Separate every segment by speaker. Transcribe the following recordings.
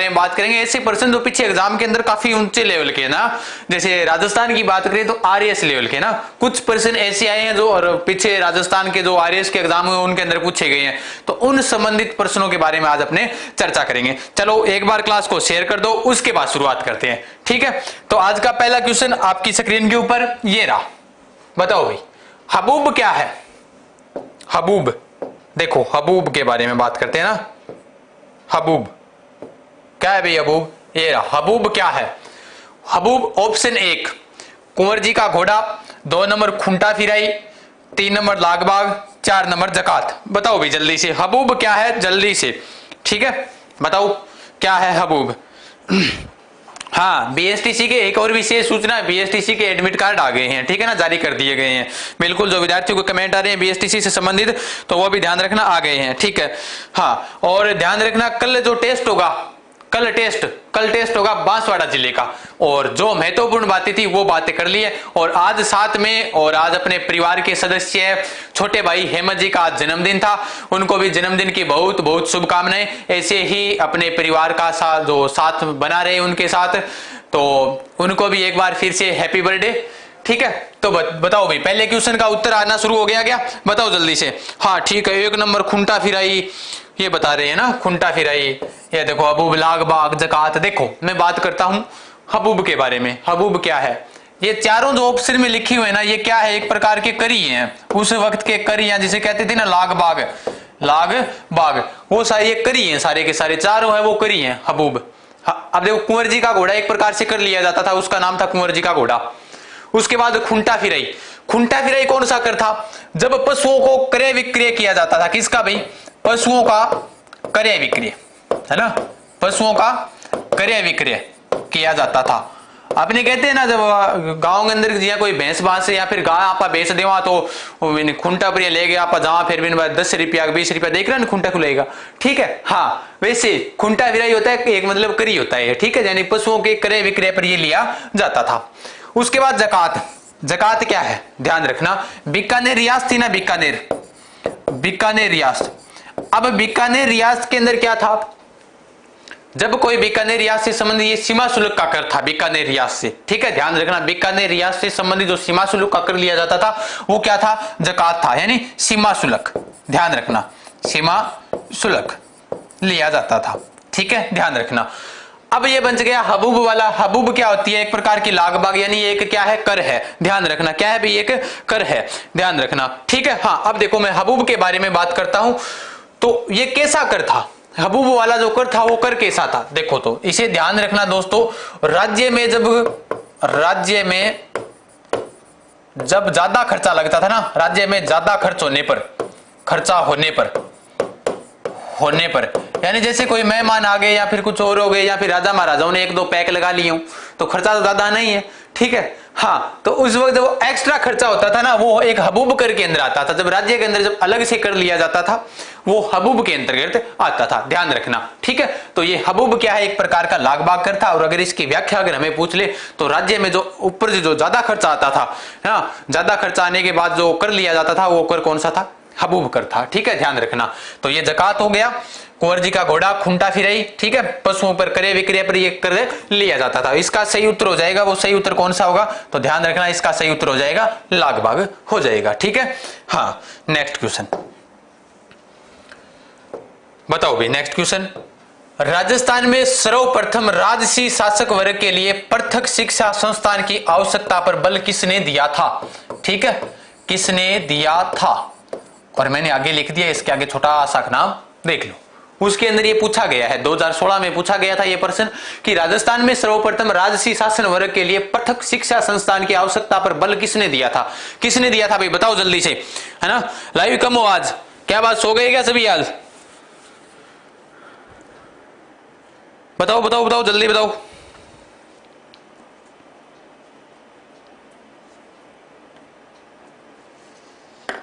Speaker 1: में बात करेंगे। ऐसे पर्सन जो पीछे एग्जाम के अंदर काफी ऊंचे लेवल के ना, जैसे राजस्थान की बात करें तो आरएएस लेवल के ना, कुछ पर्सन ऐसे आए हैं जो और पीछे राजस्थान के जो आरएएस के एग्जाम हुए उनके अंदर पूछे गए हैं, तो उन संबंधित प्रश्नों के बारे में आज अपने चर्चा करेंगे। चलो एक बार क्लास को शेयर कर दो, उसके बाद शुरुआत करते हैं, ठीक है। तो आज का पहला क्वेश्चन आपकी स्क्रीन के ऊपर ये रहा, बताओ भाई हबूब क्या है? हबूब, देखो हबूब के बारे में बात करते हैं ना। हबूब क्या है भाई? हबूब ये रहा। हबूब क्या है? हबूब ऑप्शन 1 कुंवर जी का घोड़ा, 2 नंबर खूंटा फिराई, 3 नंबर लागबाग, 4 नंबर जकात। बताओ भाई जल्दी से हबूब क्या है, जल्दी से, ठीक है बताओ क्या है हबूब। हाँ, बीएसटीसी के एक और विशेष सूचना, बीएसटीसी के एडमिट कार्ड आ गए हैं, ठीक है ना, जारी कर दिए गए हैं। बिल्कुल, जो विद्यार्थियों को कमेंट आ रहे हैं बीएसटीसी से संबंधित, तो वो भी ध्यान रखना, आ गए हैं, ठीक है। हाँ, और ध्यान रखना कल जो टेस्ट होगा, कल टेस्ट होगा बांसवाड़ा जिले का, और जो महत्वपूर्ण बातें थी वो बातें कर ली है। और आज साथ में, और आज अपने परिवार के सदस्य छोटे भाई हेमंत जी का आज जन्मदिन था, उनको भी जन्मदिन की बहुत बहुत शुभकामनाएं। ऐसे ही अपने परिवार का साथ जो साथ बना रहे उनके साथ, तो उनको भी एक बार फिर से हैप्पी बर्थडे, ठीक है। तो बताओ भाई पहले क्वेश्चन का उत्तर आना शुरू हो गया क्या? बताओ जल्दी से। हाँ ठीक है, 1 नंबर खूंटा फिराई, ये बता रहे हैं ना, खूंटा फिराई। ये देखो हबूब, लागबाग, जकात। देखो मैं बात करता हूं हबूब के बारे में। हबूब क्या है? ये चारों जो ऑप्शन में लिखी हुई है ना, ये क्या है? एक प्रकार के करी हैं, उस वक्त के करी हैं, जिसे कहते थे ना लागबाग, लागबाग, वो सारे ये करी हैं, सारे के सारे चारों है वो करी हैं हबूब। अब देखो कुंवर जी का घोड़ा एक प्रकार से कर लिया जाता था, उसका नाम था कुंवर जी का घोड़ा। उसके बाद खूंटा फिराई, खूंटा फिराई कौन सा कर था? जब पशुओं को क्रय विक्रय किया जाता था। किसका भाई? पशुओं का क्रय विक्रय, है ना, पशुओं का क्रय विक्रय किया जाता था। आपने कहते हैं ना, जब गांव के अंदर जिया कोई भैंस बांस या फिर गाय आपा बेच देवा, तो खूंटा पर ले गया आप जहां फिर भी 10 रुपया 20 रुपया देख रहा ना, खूंटा खुलेगा, ठीक है। हाँ, वैसे खूंटा फिराई होता है एक मतलब करी होता है, ठीक है, यानी पशुओं के क्रय विक्रय पर ये लिया जाता था। उसके बाद जकात, जकात क्या है? ध्यान रखना, बीकानेर रियासत थी ना, बीकानेर रियासत। अब बीकानेर रियासत के अंदर क्या था? जब कोई बीकानेर रियासत से संबंधित ये सीमा शुल्क का कर था, बीकानेर रियासत से, ठीक है, ध्यान रखना, बीकानेर रियासत से संबंधित जो सीमा शुल्क का कर लिया जाता था वो क्या था? जकात था, यानी सीमा शुल्क। ध्यान रखना, सीमा शुल्क लिया जाता था, ठीक है, ध्यान रखना। अब ये बन गया हबूब वाला। हबूब क्या होती है? एक प्रकार की लागबाग, यानी एक क्या है? कर है। ध्यान रखना, क्या है भाई? एक कर है, ध्यान रखना, ठीक है। हाँ, अब देखो मैं हबूब के बारे में बात करता हूं, तो ये कैसा कर था? हबूब वाला जो कर था वो कर कैसा था? देखो, तो इसे ध्यान रखना दोस्तों, राज्य में जब ज्यादा खर्चा लगता था ना, राज्य में ज्यादा खर्चा होने पर, यानी जैसे कोई मेहमान आ गए या फिर कुछ और हो गए, या फिर राजा महाराजाओं ने 1-2 पैक लगा लिए हूं, तो खर्चा तो ज्यादा नहीं है, ठीक है। हाँ, तो उस वक्त वो एक्स्ट्रा खर्चा होता था ना, वो एक हबूब कर के अंदर आता था। जब राज्य के अंदर जब अलग से कर लिया जाता था, वो हबूब के अंतर्गत आता था, ध्यान रखना, ठीक है। तो ये हबूब क्या है? एक प्रकार का लागबाग कर था। और अगर इसकी व्याख्या अगर हमें पूछ ले, तो राज्य में जो ऊपर से जो ज्यादा खर्चा आता था ना, ज्यादा खर्चा आने के बाद जो कर लिया जाता था वो कर कौन सा था? हबूब कर था, ठीक है, ध्यान रखना। तो ये जकात हो गया, कुंवर जी का घोड़ा, खूंटा फिराई, ठीक है, पशुओं पर क्रय विक्रय पर ये कर लिया जाता था। इसका सही उत्तर हो जाएगा, वो सही उत्तर कौन सा होगा? तो ध्यान रखना, इसका सही उत्तर हो जाएगा लागबाग हो जाएगा, ठीक है। हाँ, नेक्स्ट क्वेश्चन बताओ भाई, नेक्स्ट क्वेश्चन। राजस्थान में सर्वप्रथम राजसी शासक वर्ग के लिए पृथक शिक्षा संस्थान की आवश्यकता पर बल किसने दिया था? ठीक है, किसने दिया था? और मैंने आगे लिख दिया, इसके आगे छोटा सा नाम देख लो। उसके अंदर ये पूछा गया है, 2016 में पूछा गया था ये प्रश्न कि राजस्थान में सर्वप्रथम राजसी शासन वर्ग के लिए पृथक शिक्षा संस्थान की आवश्यकता पर बल किसने दिया था? किसने दिया था भाई? बताओ जल्दी से, है ना। लाइव कम हो आज, क्या बात, सो गए क्या सभी आज? बताओ बताओ बताओ, जल्दी बताओ।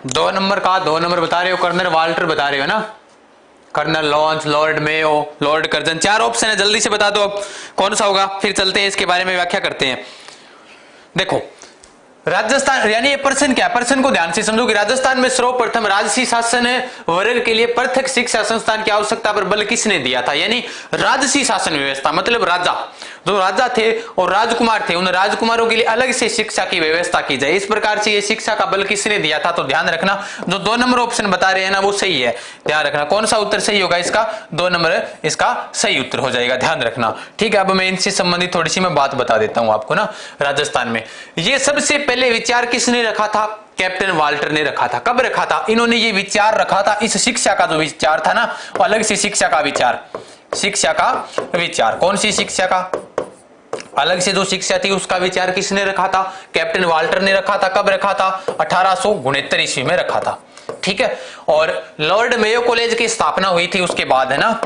Speaker 1: दो नंबर बता रहे हो, कर्नल वाल्टर बता रहे हो ना, कर्नल लॉन्च, lord Mayo, lord Curzon, 4 option है, जल्दी से बता दो अब कौन सा होगा, फिर चलते हैं इसके बारे में व्याख्या करते हैं। देखो, राजस्थान यानी ये प्रश्न क्या है, प्रश्न को ध्यान से समझो कि राजस्थान में सर्वप्रथम राजसी शासन वर्ग के लिए पृथक शिक्षा संस्थान की आवश्यकता पर बल किसने दिया था। यानी राजसी शासन व्यवस्था मतलब राजा, जो राजा थे और राजकुमार थे, उन राजकुमारों के लिए अलग से शिक्षा की व्यवस्था की जाए, इस प्रकार से ये शिक्षा का बल किसने दिया था। तो ध्यान रखना जो 2 नंबर ऑप्शन बता रहे हैं ना वो सही है, ध्यान रखना। कौन सा उत्तर सही होगा इसका, 2 नंबर इसका सही उत्तर हो जाएगा, ध्यान रखना। ठीक है, अब मैं इनसे संबंधित थोड़ी सी मैं बात बता देता हूं आपको ना। राजस्थान में ये सबसे पहले विचार किसने रखा था, कैप्टन वाल्टर ने रखा था। कब रखा था, इन्होंने ये विचार रखा था, इस शिक्षा का जो विचार था ना वो अलग से शिक्षा का विचार, शिक्षा का विचार, कौन सी शिक्षा का, अलग से जो शिक्षा थी उसका विचार किसने रखा था, कैप्टन वाल्टर ने रखा था। कब रखा था, 1869 ईस्वी में रखा था। ठीक है, और लॉर्ड मेयो कॉलेज की स्थापना हुई थी उसके बाद, है ना।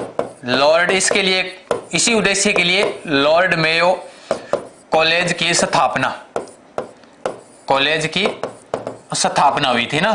Speaker 1: लॉर्ड इसके लिए, इसी उद्देश्य के लिए लॉर्ड मेयो कॉलेज की स्थापना, कॉलेज की स्थापना हुई थी ना।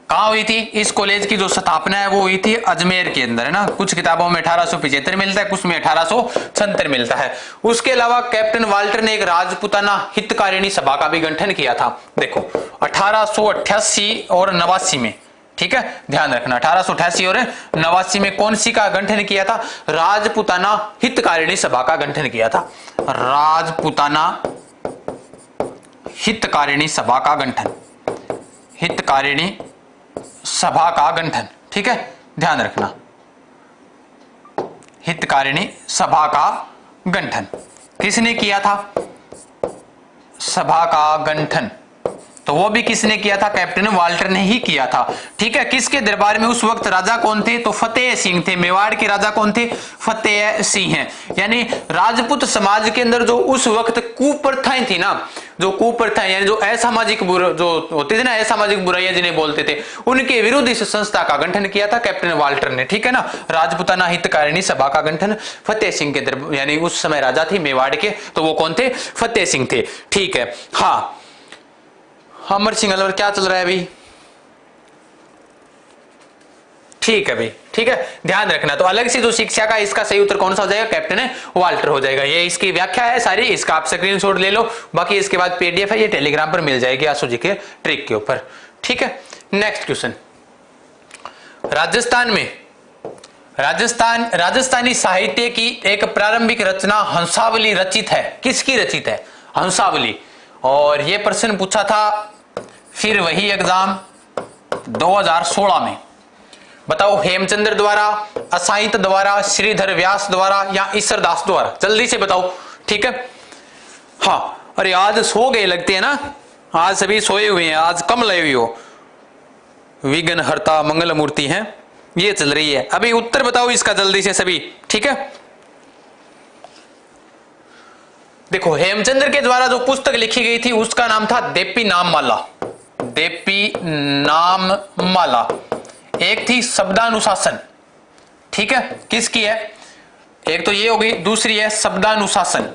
Speaker 1: कहां हुई थी, इस कॉलेज की जो स्थापना है वो हुई थी अजमेर के अंदर, है ना। कुछ किताबों में 1875 मिलता है, कुछ में 1876 मिलता है। उसके अलावा कैप्टन वाल्टर ने एक राजपुताना हितकारिणी सभा का भी गठन किया था। देखो 1888 और 89 में, ठीक है, ध्यान रखना 1888 और 89 में कौन सी का गठन किया था, राजपुताना हितकारिणी सभा का गठन किया था। राजपुताना हितकारिणी सभा का गठन, हितकारिणी सभा का गठन, ठीक है, ध्यान रखना। हितकारिणी सभा का गठन किसने किया था, सभा का गठन तो वो भी किसने किया था, कैप्टन वाल्टर ने ही किया था। ठीक है, किसके दरबार में उस वक्त राजा कौन थे, तो फतेह सिंह थे। मेवाड़ के राजा कौन थे, फतेह सिंह हैं। यानी राजपूत समाज के अंदर जो उस वक्त कुप्रथाएं थी ना, जो कुप्रथाएं यानी जो असामाजिक जो होती थी ना, असामाजिक बुराइयां जिन्हें बोलते थे, उनके विरुद्ध इस संस्था का गठन किया था कैप्टन वाल्टर ने। ठीक है ना, राजपुताना हितकारिणी सभा का गठन फतेह सिंह के दरबार, यानी उस समय राजा थे मेवाड़ के, तो वो कौन थे, फतेह सिंह थे। ठीक है, हाँ अमर सिंह अलवर क्या चल रहा है अभी, ठीक है भाई, ठीक है, ध्यान रखना। तो अलग से जो शिक्षा का, इसका सही उत्तर कौन सा हो जाएगा, कैप्टन वाल्टर हो जाएगा। ये इसकी व्याख्या है सारी, इसका आप स्क्रीनशॉट ले लो। बाकी इसके बाद पीडीएफ है, ये टेलीग्राम पर मिल जाएगी आशु जी के ट्रिक के ऊपर। ठीक है, नेक्स्ट क्वेश्चन। राजस्थान में राजस्थानी साहित्य की एक प्रारंभिक रचना हंसावली रचित है। किसकी रचित है, हंसावली। और यह प्रश्न पूछा था फिर वही एग्जाम 2016 में। बताओ हेमचंद्र द्वारा, असाइंत द्वारा, श्रीधर व्यास द्वारा या ईश्वरदास द्वारा, जल्दी से बताओ। ठीक है, हाँ अरे आज सो गए लगते हैं ना, आज सभी सोए हुए हैं, आज कम लगे हुए हो। विघ्न हर्ता मंगल मूर्ति है, ये चल रही है। अभी उत्तर बताओ इसका जल्दी से सभी। ठीक है, देखो हेमचंद्र के द्वारा जो पुस्तक लिखी गई थी उसका नाम था देपी नाम माला, देपी नाम माला। एक थी शब्दानुशासन, ठीक है, किसकी है, एक तो ये हो गई, दूसरी है शब्दानुशासन।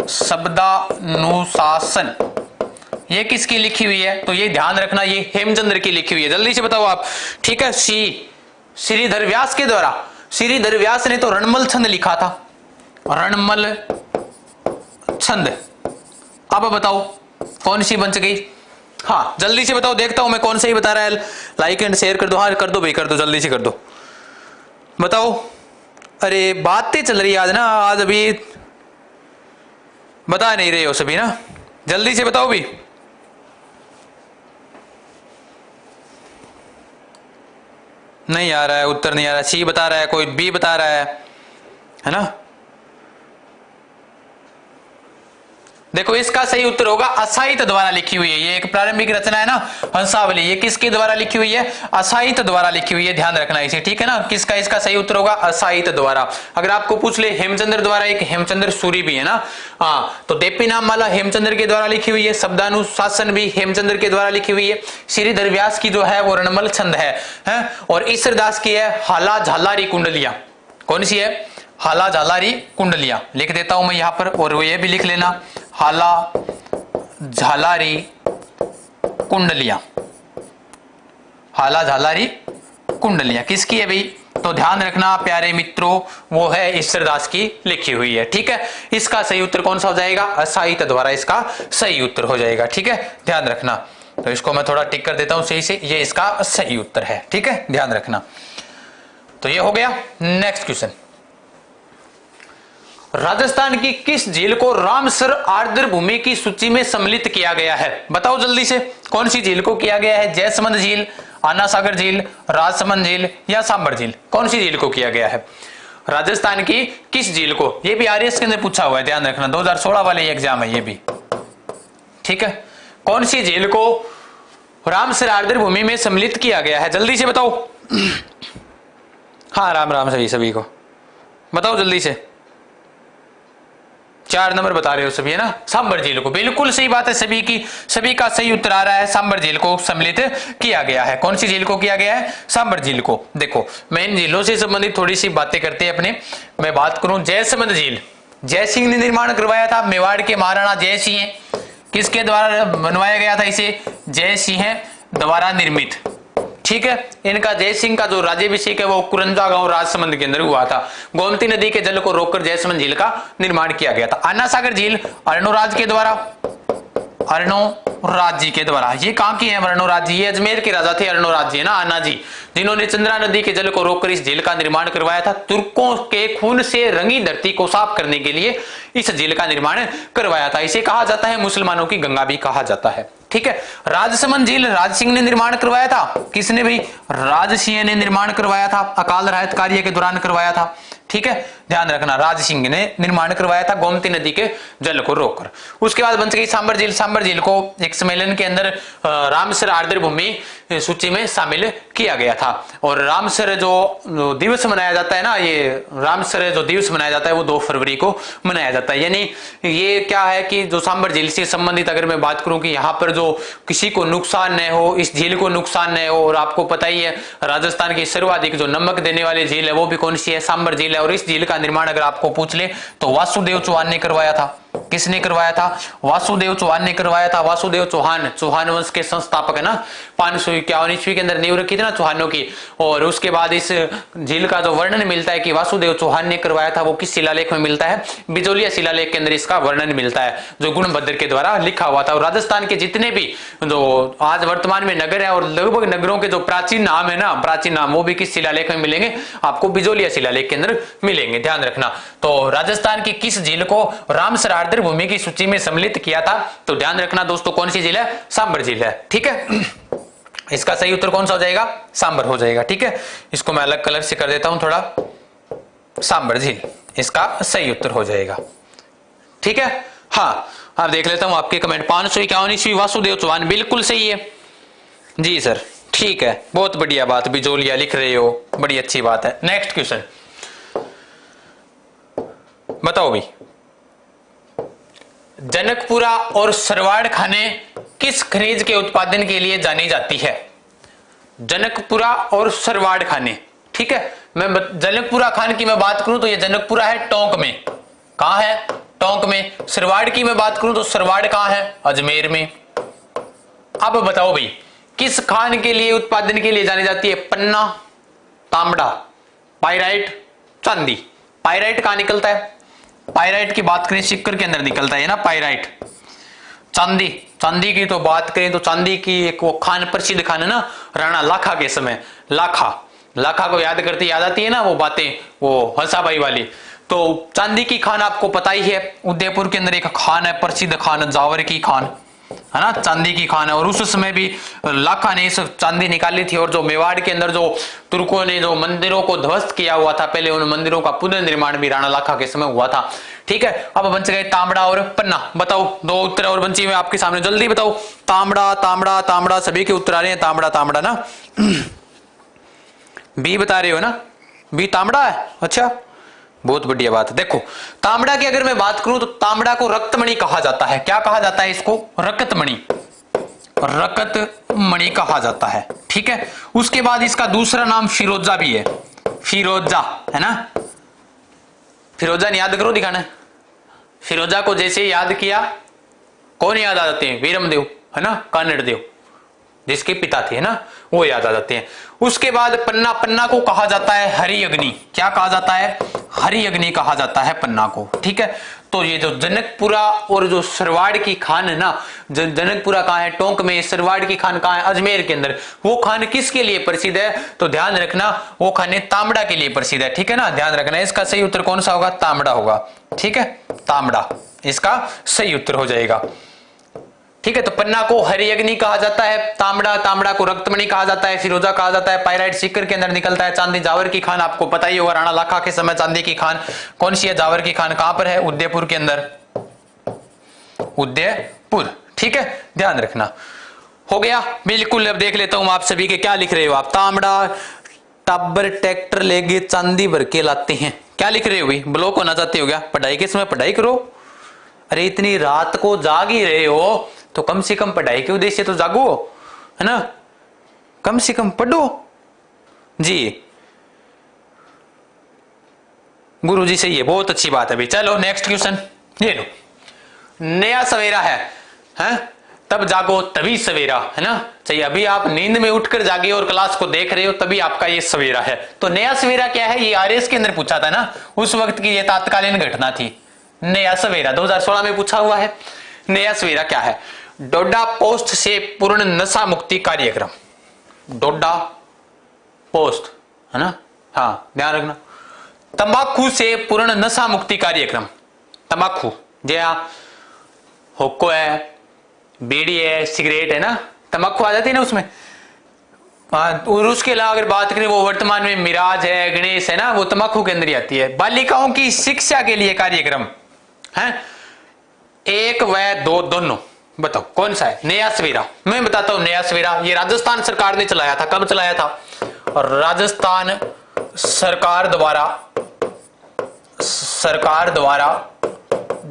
Speaker 1: शब्दानुशासन ये किसकी लिखी हुई है, तो ये ध्यान रखना ये हेमचंद्र की लिखी हुई है। जल्दी से बताओ आप। ठीक है, श्रीधर व्यास के द्वारा, श्रीधर व्यास ने तो रणमल छंद लिखा था, रणमल छंद। अब बताओ कौन सी बच गई, हाँ जल्दी से बताओ, देखता हूं मैं कौन सही बता रहा है। लाइक एंड शेयर कर दो, हाँ कर दो भाई, कर दो, जल्दी से कर दो, बताओ। अरे बातें चल रही है आज ना, आज अभी बता नहीं रहे हो सभी ना, जल्दी से बताओ भी। नहीं आ रहा है उत्तर, नहीं आ रहा है। सी बता रहा है कोई, बी बता रहा है ना। देखो इसका सही उत्तर होगा असाहित द्वारा लिखी हुई है। ये एक प्रारंभिक रचना है ना हंसावली, ये किसके द्वारा लिखी हुई है, असाहित द्वारा लिखी हुई है, ध्यान रखना इसे। ठीक है ना, किसका इसका सही उत्तर होगा, असाहित द्वारा। अगर आपको पूछ ले हेमचंद्र द्वारा, एक हेमचंद्र सूरी भी है ना, हाँ तो देपी नाम माला हेमचंद्र के द्वारा लिखी हुई है, शब्दानुशासन भी हेमचंद्र के द्वारा लिखी हुई है, श्रीधर व्यास की जो है वो रणमल छंद है, और ईश्वरदास की है हाला झालारी कुंडलिया। कौन सी है, हाला झालारी कुंडलिया। लिख देता हूं मैं यहां पर, और ये भी लिख लेना, हाला झालारी कुंडलिया। हाला झालारी कुंडलिया किसकी है भाई, तो ध्यान रखना प्यारे मित्रों, वो है ईश्वरदास की लिखी हुई है। ठीक है, इसका सही उत्तर कौन सा हो जाएगा? असाहित्य द्वारा इसका सही उत्तर हो जाएगा। ठीक है, ध्यान रखना। तो इसको मैं थोड़ा टिक कर देता हूं सही से, ये इसका सही उत्तर है। ठीक है, ध्यान रखना। तो ये हो गया। नेक्स्ट क्वेश्चन, राजस्थान की किस झील को रामसर आर्द्र भूमि की सूची में सम्मिलित किया गया है? बताओ जल्दी से, कौन सी झील को किया गया है? जयसमंद झील, आना सागर झील, राजसमंद झील या सांबर झील? कौन सी झील को किया गया है? राजस्थान की किस झील को? ये भी आरएस के अंदर पूछा हुआ है, ध्यान रखना, 2016 वाले एग्जाम है ये भी। ठीक है, कौन सी झील को रामसर आर्द्र भूमि में सम्मिलित किया गया है? जल्दी से बताओ। हाँ, राम राम सभी सभी को बताओ जल्दी से। 4 नंबर बता रहे हो सभी, है ना? सांबर झील को, बिल्कुल सही बात है सभी की, सभी का सही उत्तर आ रहा है। सांबर झील को सम्मिलित किया गया है। कौन सी झील को किया गया है? सांबर झील को। देखो, मैं इन झीलों से संबंधित थोड़ी सी बातें करते हैं अपने। मैं बात करूं जयसमंद झील, जयसिंह ने निर्माण करवाया था, मेवाड़ के महाराणा जयसिंह। किसके द्वारा बनवाया गया था इसे? जयसिंह द्वारा निर्मित। ठीक है, इनका जयसिंह का जो राज्याभिषेक है वो कुरंजा गांव राजसमंद के अंदर हुआ था। गोमती नदी के जल को रोककर जयसमंद झील का निर्माण किया गया था। आना सागर झील अर्णोराज के द्वारा, अर्णोराज जी के द्वारा। ये कहां की है अर्णोराज जी? ये अजमेर के राजा थे अर्णोराज जी, है ना, आना जी, जिन्होंने चंद्रा नदी के जल को रोककर इस झील का निर्माण करवाया था। तुर्कों के खून से रंगी धरती को साफ करने के लिए इस झील का निर्माण करवाया था। इसे कहा जाता है मुसलमानों की गंगा भी कहा जाता है। ठीक है, राजसमंद झील राज सिंह ने निर्माण करवाया था। किसने भाई? राज सिंह ने निर्माण करवाया था, अकाल राहत कार्य के दौरान करवाया था। ठीक है, ध्यान रखना, राज सिंह ने निर्माण करवाया था गोमती नदी के जल को रोककर। उसके बाद बन गई सांबर झील। सांबर झील को एक सम्मेलन के अंदर रामसर आर्द्र भूमि सूची में शामिल किया गया था। और रामसर जो दिवस मनाया जाता है ना, ये रामसर जो दिवस मनाया जाता है वो 2 फरवरी को मनाया जाता है। यानी ये क्या है कि जो सांबर झील से संबंधित अगर मैं बात करूं कि यहाँ पर जो किसी को नुकसान न हो, इस झील को नुकसान न हो। और आपको पता ही है राजस्थान की सर्वाधिक जो नमक देने वाली झील है वो भी कौन सी है? सांबर झील है। और इस झील का निर्माण अगर आपको पूछ ले तो वासुदेव चौहान ने करवाया था। किसने करवाया था? वासुदेव चौहान ने करवाया था। वासुदेव चौहान, चौहान वंश के संस्थापक है ना। 551 ईस्वी के अंदर नींव रखी थी ना चौहानों की। और उसके बाद इस झील का जो वर्णन मिलता है कि वासुदेव चौहान ने करवाया था, वो किस शिलालेख में मिलता है? बिजोलिया शिलालेख के अंदर इसका वर्णन मिलता है, जो गुणभद्र के द्वारा लिखा हुआ था। और राजस्थान के जितने भी जो आज वर्तमान में नगर है और लगभग नगरों के जो प्राचीन नाम है ना, प्राचीन नाम, वो भी किस शिलालेख में मिलेंगे? आपको बिजोलिया शिलालेख के अंदर मिलेंगे, ध्यान रखना। तो राजस्थान की किस झील को रामसर आर्द्र भूमि की सूची में सम्मिलित किया था? तो ध्यान रखना दोस्तों, कौन सी झील है? सांबर झील है। ठीक है, इसका सही उत्तर कौन सा हो जाएगा? सांबर हो जाएगा। ठीक है, इसको मैं अलग कलर से कर देता हूं थोड़ा, सांबर झील इसका सही उत्तर हो जाएगा। ठीक है, हाँ, अब देख लेता हूं आपके कमेंट। 551 ईस्वी वासुदेव चौहान, बिल्कुल सही है जी सर। ठीक है, बहुत बढ़िया बात, बिजोलिया लिख रहे हो, बड़ी अच्छी बात है। नेक्स्ट क्वेश्चन बताओ भाई, जनकपुरा और सरवाड़ खाने किस खनिज के उत्पादन के लिए जानी जाती है? जनकपुरा और सरवाड़ खाने। ठीक है, मैं जनकपुरा खान की मैं बात करूं तो ये जनकपुरा है टोंक में। कहां है? टोंक में। सरवाड़ की मैं बात करूं तो सरवाड़ कहां है? अजमेर में। अब बताओ भाई, किस खान के लिए उत्पादन के लिए जानी जाती है? पन्ना, तांबड़ा, पाइराइट, चांदी। पाइराइट कहां निकलता है? पाइराइट की बात करें सिक्कर के अंदर निकलता है ना पाइराइट। चांदी, चांदी की तो बात करें तो चांदी की एक वो खान, प्रसिद्ध खान है ना, राणा लाखा के समय। लाखा, लाखा को याद करते याद आती है ना वो बातें, वो हंसाबाई वाली। तो चांदी की खान आपको पता ही है, उदयपुर के अंदर एक खान है प्रसिद्ध खान, जावर की खान, है ना, चांदी की खान है। और उस समय भी लाखा ने इस चांदी निकाली थी। और जो मेवाड़ के अंदर जो तुर्कों ने जो मंदिरों को ध्वस्त किया हुआ था, पहले उन मंदिरों का पुनर्निर्माण भी राणा लाखा के समय हुआ था। ठीक है, अब बन गए तांबड़ा और पन्ना। बताओ, 2 उत्तर और बंची में आपके सामने, जल्दी बताओ। तांबड़ा, तांबड़ा, तांबड़ा, सभी के उत्तर आ रहे हैं। तांबड़ा, तांबड़ा ना, बी बता रहे हो ना? बी तांबड़ा है, अच्छा, बहुत बढ़िया बात है। देखो, तांबड़ा की अगर मैं बात करूं तो तांबड़ा को रक्तमणि कहा जाता है। क्या कहा जाता है इसको? रक्तमणि, रक्तमणि कहा जाता है। ठीक है, उसके बाद इसका दूसरा नाम फिरोजा भी है, फिरोजा, है ना। फिरोजा याद करो, दिखाना। फिरोजा को जैसे याद किया, कौन याद आ जाते हैं? वीरमदेव, है ना, कानड़ देव। जिसके पिता थे ना, वो याद आ जाते हैं। उसके बाद पन्ना, पन्ना को कहा जाता है हरि अग्नि। क्या कहा जाता है? हरि अग्नि कहा जाता है पन्ना को, ठीक है। तो ये जो जनकपुरा और जो सरवाड़ की खान है ना, जनकपुरा कहाँ है? टोंक में। सरवाड़ की खान कहाँ है? अजमेर के अंदर। वो खान किसके लिए प्रसिद्ध है? तो ध्यान रखना, वो खाने तांबड़ा के लिए प्रसिद्ध है, ठीक है ना, ध्यान रखना। इसका सही उत्तर कौन सा होगा? तांबड़ा होगा, ठीक है, तांबड़ा इसका सही उत्तर हो जाएगा, ठीक है। तो पन्ना को हरि अग्नि कहा जाता है, तांबड़ा, तांबड़ा को रक्तमणि कहा जाता है, फिरोजा कहा जाता है, पायराइट सीकर के अंदर निकलता है, चांदी जावर की खान आपको पता ही होगा, राणा लाखा के समय चांदी की खान कौन सी है? जावर की खान कहां पर है? उदयपुर के अंदर, उदयपुर, ठीक है, ध्यान रखना। हो गया बिल्कुल। अब देख लेता हूं आप सभी के क्या लिख रहे हो आप। तांबड़ा टाबर ट्रैक्टर लेके चांदी भर के लाते हैं, क्या लिख रहे हो भाई? ब्लॉक होना चाहते हो क्या? पढ़ाई के समय पढ़ाई करो। अरे इतनी रात को जाग ही रहे हो तो कम से कम पढ़ाई के उद्देश्य तो जागो, है ना, कम से कम पढ़ो जी। गुरुजी सही है, बहुत अच्छी बात है भाई। चलो नेक्स्ट क्वेश्चन ये लो। नया सवेरा है तब जागो तभी सवेरा, है ना। चाहिए अभी आप नींद में उठकर जागे और क्लास को देख रहे हो तभी आपका ये सवेरा है। तो नया सवेरा क्या है? ये आरएस के अंदर पूछा था ना, उस वक्त की ये तात्कालीन घटना थी। नया सवेरा 2016 में पूछा हुआ है। नया सवेरा क्या है? डोडा पोस्ट से पूर्ण नशा मुक्ति कार्यक्रम। डोडा पोस्ट, है ना, हाँ ध्यान रखना। तंबाकू से पूर्ण नशा मुक्ति कार्यक्रम। तंबाकू जया हुक्को है, बीड़ी है, सिगरेट है ना, तंबाकू आ जाती है ना उसमें। और उसके अलावा अगर बात करें वो वर्तमान में मिराज है, गणेश है ना, वो तंबाकू के अंदर ही आती है। बालिकाओं की शिक्षा के लिए कार्यक्रम है, 1 व 2 दोनों। बताओ कौन सा है? नया सवेरा। मैं बताता हूं नया सवेरा ये राजस्थान सरकार ने चलाया था। कब चलाया था? और राजस्थान सरकार द्वारा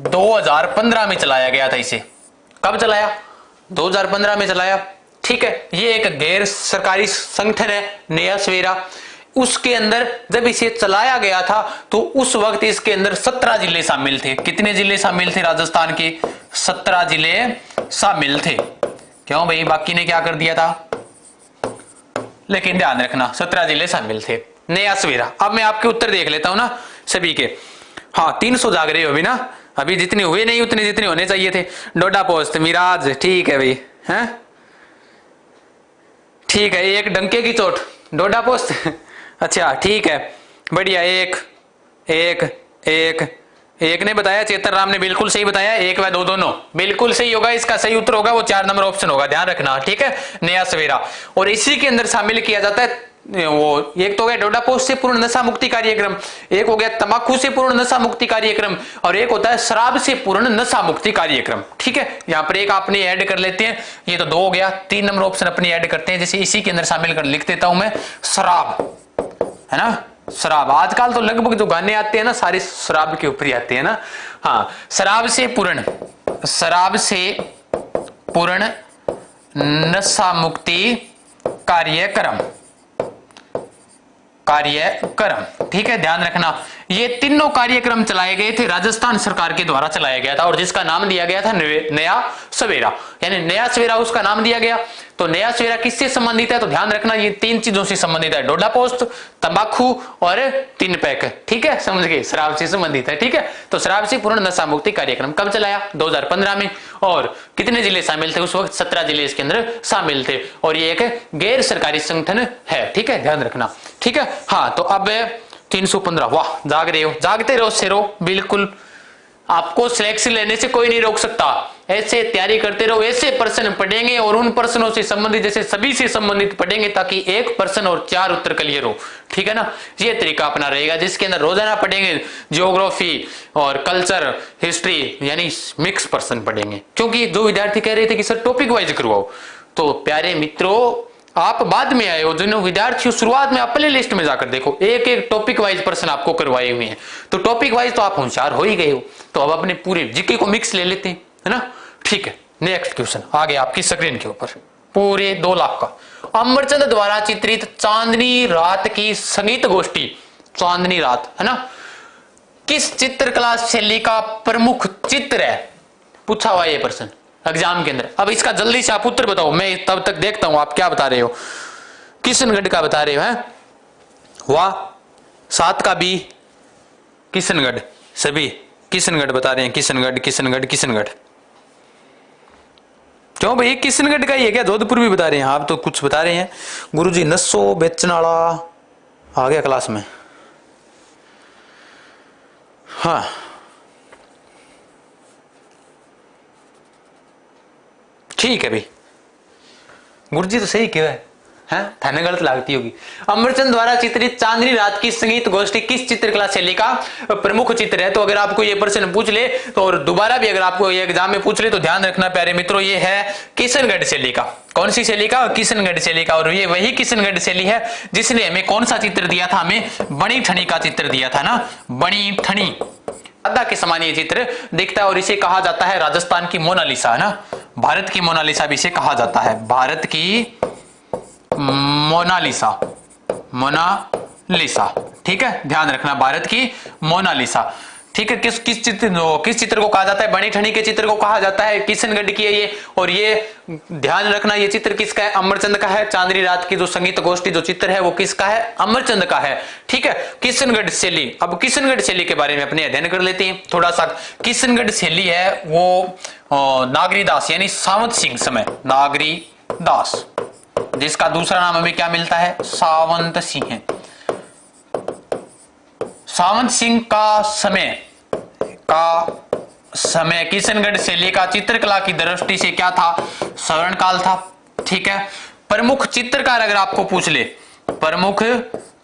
Speaker 1: 2015 में चलाया गया था इसे। कब चलाया? 2015 में चलाया, ठीक है। ये एक गैर सरकारी संगठन है नया सवेरा। उसके अंदर जब इसे चलाया गया था तो उस वक्त इसके अंदर 17 जिले शामिल थे। कितने जिले शामिल थे? राजस्थान के 17 जिले शामिल थे। क्यों भाई, बाकी ने क्या कर दिया था? लेकिन ध्यान रखना 17 जिले शामिल थे। नया सवेरा। अब मैं आपके उत्तर देख लेता हूं ना सभी के। हाँ 300 जाग रहे हो अभी ना, अभी जितने हुए नहीं उतने जितने होने चाहिए थे। डोडा पोस्ट, मिराज, ठीक है भाई, हैं ठीक है। एक डंके की चोट, डोडा पोस्ट अच्छा ठीक है, बढ़िया। एक ने बताया, चेतन राम ने बिल्कुल सही बताया। 1 व 2 दोनों बिल्कुल सही होगा। इसका सही उत्तर होगा वो 4 नंबर ऑप्शन होगा, ध्यान रखना, ठीक है। नया सवेरा। और इसी के अंदर शामिल किया जाता है वो, एक तो हो गया डोडा पोस्ट से पूर्ण नशा मुक्ति कार्यक्रम, एक हो गया तंबाकू से पूर्ण नशा मुक्ति कार्यक्रम, और एक होता है शराब से पूर्ण नशा मुक्ति कार्यक्रम, ठीक है। यहाँ पर एक आपने ऐड कर लेते हैं, ये तो 2 हो गया। 3 नंबर ऑप्शन अपनी ऐड करते हैं, जैसे इसी के अंदर शामिल कर लिख देता हूं मैं, शराब, है ना, शराब। आजकल तो लगभग जो गाने आते हैं ना सारे शराब के ऊपर ही आते हैं ना। हाँ, शराब से पूर्ण नशा मुक्ति कार्यक्रम, ठीक है, ध्यान रखना। ये तीनों कार्यक्रम चलाए गए थे, राजस्थान सरकार के द्वारा चलाया गया था, और जिसका नाम दिया गया था नया सवेरा, यानी नया सवेरा उसका नाम दिया गया। तो नया सवेरा किससे संबंधित है? तो ध्यान रखना ये 3 चीजों से संबंधित है, डोडा पोस्ट, तंबाकू और 3 पैक, ठीक है, समझ गए, शराब से संबंधित है, ठीक है। तो शराब से पूर्ण नशा मुक्ति कार्यक्रम कब चलाया? 2015 में। और कितने जिले शामिल थे उस वक्त? 17 जिले इसके अंदर शामिल थे, और ये एक गैर सरकारी संगठन है, ठीक है, ध्यान रखना, ठीक है। हाँ तो अब 315, वाह, जाग रहे हो, जागते रहो शेरो, बिल्कुल। आपको सिलेक्शन लेने से कोई नहीं रोक सकता, ऐसे तैयारी करते रहो, ऐसे प्रश्न पढ़ेंगे और उन प्रश्नों से संबंधित जैसे सभी से संबंधित पढ़ेंगे, ताकि 1 प्रश्न और 4 उत्तर क्लियर हो, ठीक है ना। ये तरीका अपना रहेगा, जिसके अंदर रोजाना पढ़ेंगे ज्योग्राफी और कल्चर, हिस्ट्री, यानी मिक्स प्रश्न पढ़ेंगे। क्योंकि जो विद्यार्थी कह रहे थे कि सर टॉपिक वाइज करवाओ, तो प्यारे मित्रों आप बाद में आए हो, जिन विद्यार्थियों शुरुआत में आप प्ले लिस्ट में जाकर देखो, एक टॉपिक वाइज प्रश्न आपको करवाए हुए हैं। तो टॉपिक वाइज तो आप होशियार हो ही गए हो, तो अब अपने पूरे जीके को मिक्स ले लेते हैं, है ना, ठीक है। नेक्स्ट क्वेश्चन आ गया आपकी स्क्रीन के ऊपर, पूरे 2 लाख का। अमरचंद द्वारा चित्रित चांदनी रात की संगीत गोष्ठी, चांदनी रात, है ना, किस चित्रकला शैली का प्रमुख चित्र है? पूछा हुआ ये प्रश्न, एग्जाम के अंदर। अब इसका जल्दी से आप उत्तर बताओ, मैं तब तक देखता हूं आप क्या बता रहे हो। किशनगढ़ का बता रहे हो हैं, वाह। 7 का बी किशनगढ़, सभी किशनगढ़ बता रहे हैं, किशनगढ़ किशनगढ़ किशनगढ़। क्यों भाई किशनगढ़ का ही है क्या? जोधपुर भी बता रहे हैं आप तो कुछ बता रहे हैं। गुरुजी नस्सो बेचनाला आ गया क्लास में। हाँ ठीक है भाई, गुरुजी तो सही कह है, थाने गलत लागती होगी। अमरचंद द्वारा चित्रित चांदनी रात की संगीत गोष्ठी किस चित्रकला शैली का प्रमुख चित्र है? तो अगर आपको ये प्रश्न पूछ ले तो, और दोबारा भी अगर आपको ये एग्जाम में पूछ ले तो ध्यान रखना प्यारे मित्रों, ये है किशनगढ़ शैली का। कौन सी शैली का? किशनगढ़ शैली का। और ये वही किशनगढ़ शैली है जिसने हमें कौन सा चित्र दिया था? हमें बनी ठनी का चित्र दिया था ना, बनी ठनी अदा के समान ये चित्र दिखता है। और इसे कहा जाता है राजस्थान की मोनालिसा, है ना, भारत की मोनालिसा भी इसे कहा जाता है, भारत की मोनालिसा, मोनालिसा। ठीक है, ध्यान रखना, भारत की मोनालिसा। ठीक है, किस चित्र को कहा जाता है? बनी ठनी के चित्र को कहा जाता है, किशनगढ़ की है ये। और ये ध्यान रखना, ये चित्र किसका है? अमरचंद का है। चांदनी रात की जो संगीत गोष्ठी जो चित्र है वो किसका है? अमरचंद का है। ठीक है, किशनगढ़ शैली। अब किशनगढ़ शैली के बारे में अपने अध्ययन कर लेते हैं थोड़ा सा। किशनगढ़ शैली है वो नागरीदास यानी सावंत सिंह समय, नागरीदास, जिसका दूसरा नाम हमें क्या मिलता है? सावंत सिंह। सावंत सिंह का समय किशनगढ़ शैली का चित्रकला की दृष्टि से क्या था? स्वर्ण काल था। ठीक है, प्रमुख चित्रकार अगर आपको पूछ ले, प्रमुख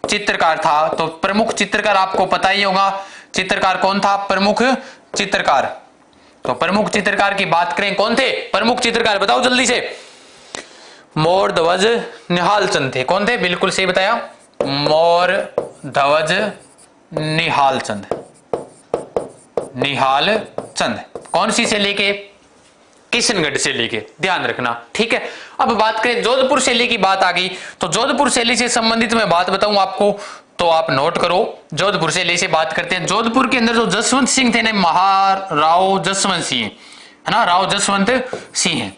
Speaker 1: चित्रकार था, तो प्रमुख चित्रकार आपको पता ही होगा, चित्रकार कौन था? प्रमुख चित्रकार। तो प्रमुख चित्रकार की बात करें, कौन थे प्रमुख चित्रकार? बताओ जल्दी से। मोर ध्वज निहाल चंद थे। कौन थे? बिल्कुल सही बताया, मोर ध्वज निहाल चंद, निहाल चंद। कौन सी से लेके? किशनगढ़ से लेके, ध्यान रखना। ठीक है, अब बात करें जोधपुर शैली की, बात आ गई तो जोधपुर शैली से संबंधित मैं बात बताऊं आपको, तो आप नोट करो। जोधपुर शैली से बात करते हैं। जोधपुर के अंदर जो जसवंत सिंह थे ना, महाराव जसवंत सिंह, है ना, राव जसवंत सिंह,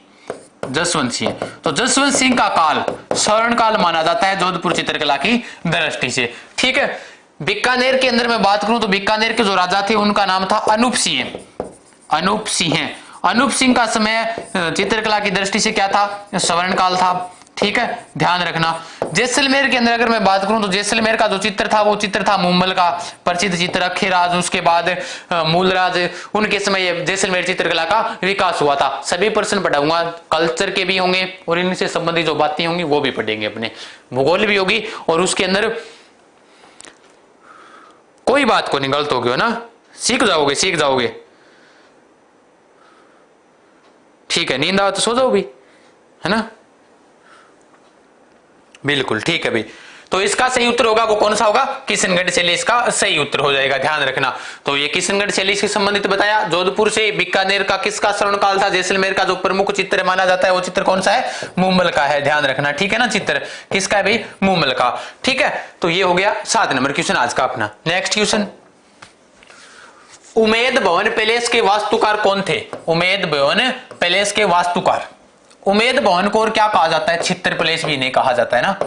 Speaker 1: जसवंत सिंह। तो जसवंत सिंह का काल स्वर्ण काल माना जाता है जोधपुर चित्रकला की दृष्टि से। ठीक है, बीकानेर के अंदर मैं बात करूं तो बीकानेर के जो राजा थे उनका नाम था अनूप सिंह, अनूप सिंह। अनूप सिंह का समय चित्रकला की दृष्टि से क्या था? स्वर्ण काल था। ठीक है, ध्यान रखना। जैसलमेर के अंदर अगर मैं बात करूं तो जैसलमेर का जो चित्र था वो चित्र था मुंबल का प्रसिद्ध चित्र अखेराज, उसके बाद मूलराज, उनके समय जैसलमेर चित्रकला का विकास हुआ था। सभी प्रश्न पढ़ाऊंगा, कल्चर के भी होंगे और इनसे संबंधित जो बातें होंगी वो भी पढ़ेंगे, अपने भूगोल भी होगी, और उसके अंदर कोई बात को नहीं गलत होगी, ना, सीख जाओगे। ठीक है, नींद आओ तो सो जाओ भी, है ना, बिल्कुल ठीक है भाई। तो इसका सही उत्तर होगा वो कौन सा होगा? किशनगढ़ शैली इसका सही उत्तर हो जाएगा, ध्यान रखना। तो ये किशनगढ़ शैली से संबंधित बताया। जोधपुर से बीकानेर का किसका स्वर्ण काल था? जैसलमेर का जो प्रमुख चित्र माना जाता है वो चित्र कौन सा है? मुंबल का है, ध्यान रखना। ठीक है ना, चित्र किसका है भाई? मुंबल का। ठीक है, तो ये हो गया 7 नंबर क्वेश्चन आज का अपना। Next question, Umaid Bhawan palace के वास्तुकार कौन थे? उमेद भवन पैलेस के वास्तुकार। उमेद भवन को और क्या कहा जाता है? छित्तर पैलेस भी नहीं कहा जाता है ना,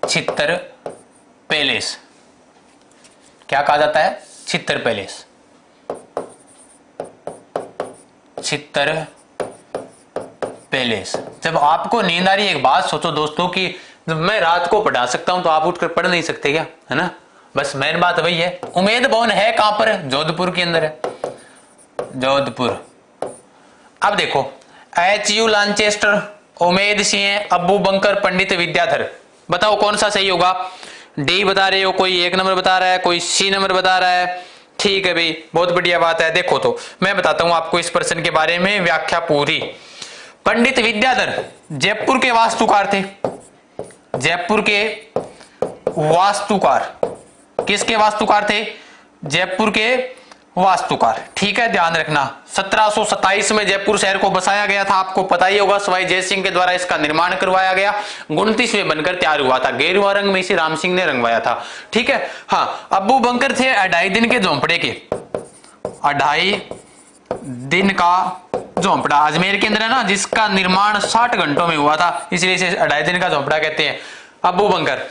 Speaker 1: छित्तर पैलेस। क्या कहा जाता है? छित्तर पैलेस, छित्तर पैलेस। जब आपको नींद आ रही है, एक बात सोचो दोस्तों कि जब मैं रात को पढ़ा सकता हूं तो आप उठकर पढ़ नहीं सकते क्या? है ना, बस मेन बात वही है। उमेद भवन है कहां पर? जोधपुर के अंदर है, जोधपुर। अब देखो, एच.यू. लांचेस्टर, उमेद सिंह, अब्बू बंकर, पंडित विद्याधर, बताओ कौन सा सही होगा? डी बता रहे हो, कोई 1 नंबर बता रहा है, कोई सी नंबर बता रहा है। ठीक है भाई, बहुत बढ़िया बात है। देखो तो मैं बताता हूं आपको इस प्रश्न के बारे में व्याख्या पूरी। पंडित विद्याधर जयपुर के वास्तुकार थे, जयपुर के वास्तुकार। किसके वास्तुकार थे? जयपुर के वास्तुकार। ठीक है, ध्यान रखना। 1727 में जयपुर शहर को बसाया गया था, आपको पता ही होगा। सवाई जय सिंह के द्वारा इसका निर्माण करवाया गया, 29 में बनकर तैयार हुआ था। गेरुआ रंग में इसे राम सिंह ने रंगवाया था। ठीक है, हाँ, अब्बू बंकर थे 2.5 दिन के झोंपड़े के, 2.5 दिन का झोंपड़ा अजमेर के अंदर है ना, जिसका निर्माण 60 घंटों में हुआ था, इसलिए इसे 2.5 दिन का झोंपड़ा कहते हैं। अबू बंकर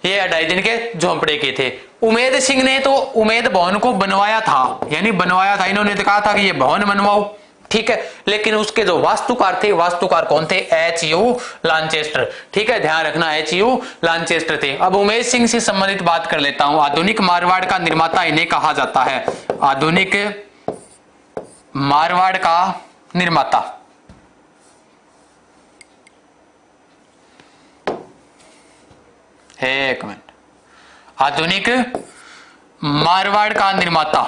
Speaker 1: ये 2.5 दिन के झोंपड़े के थे। उमेद सिंह ने तो उमेद भवन को बनवाया था, यानी बनवाया था, इन्होंने तो कहा था कि ये भवन बनवाओ, ठीक है, लेकिन उसके जो वास्तुकार थे, वास्तुकार कौन थे? एच.यू. लांचेस्टर, ठीक है, ध्यान रखना, एच.यू. लांचेस्टर थे। अब उमेद सिंह से संबंधित बात कर लेता हूं। आधुनिक मारवाड़ का निर्माता इन्हें कहा जाता है, आधुनिक मारवाड़ का निर्माता। एक मिनट, आधुनिक मारवाड़ का निर्माता,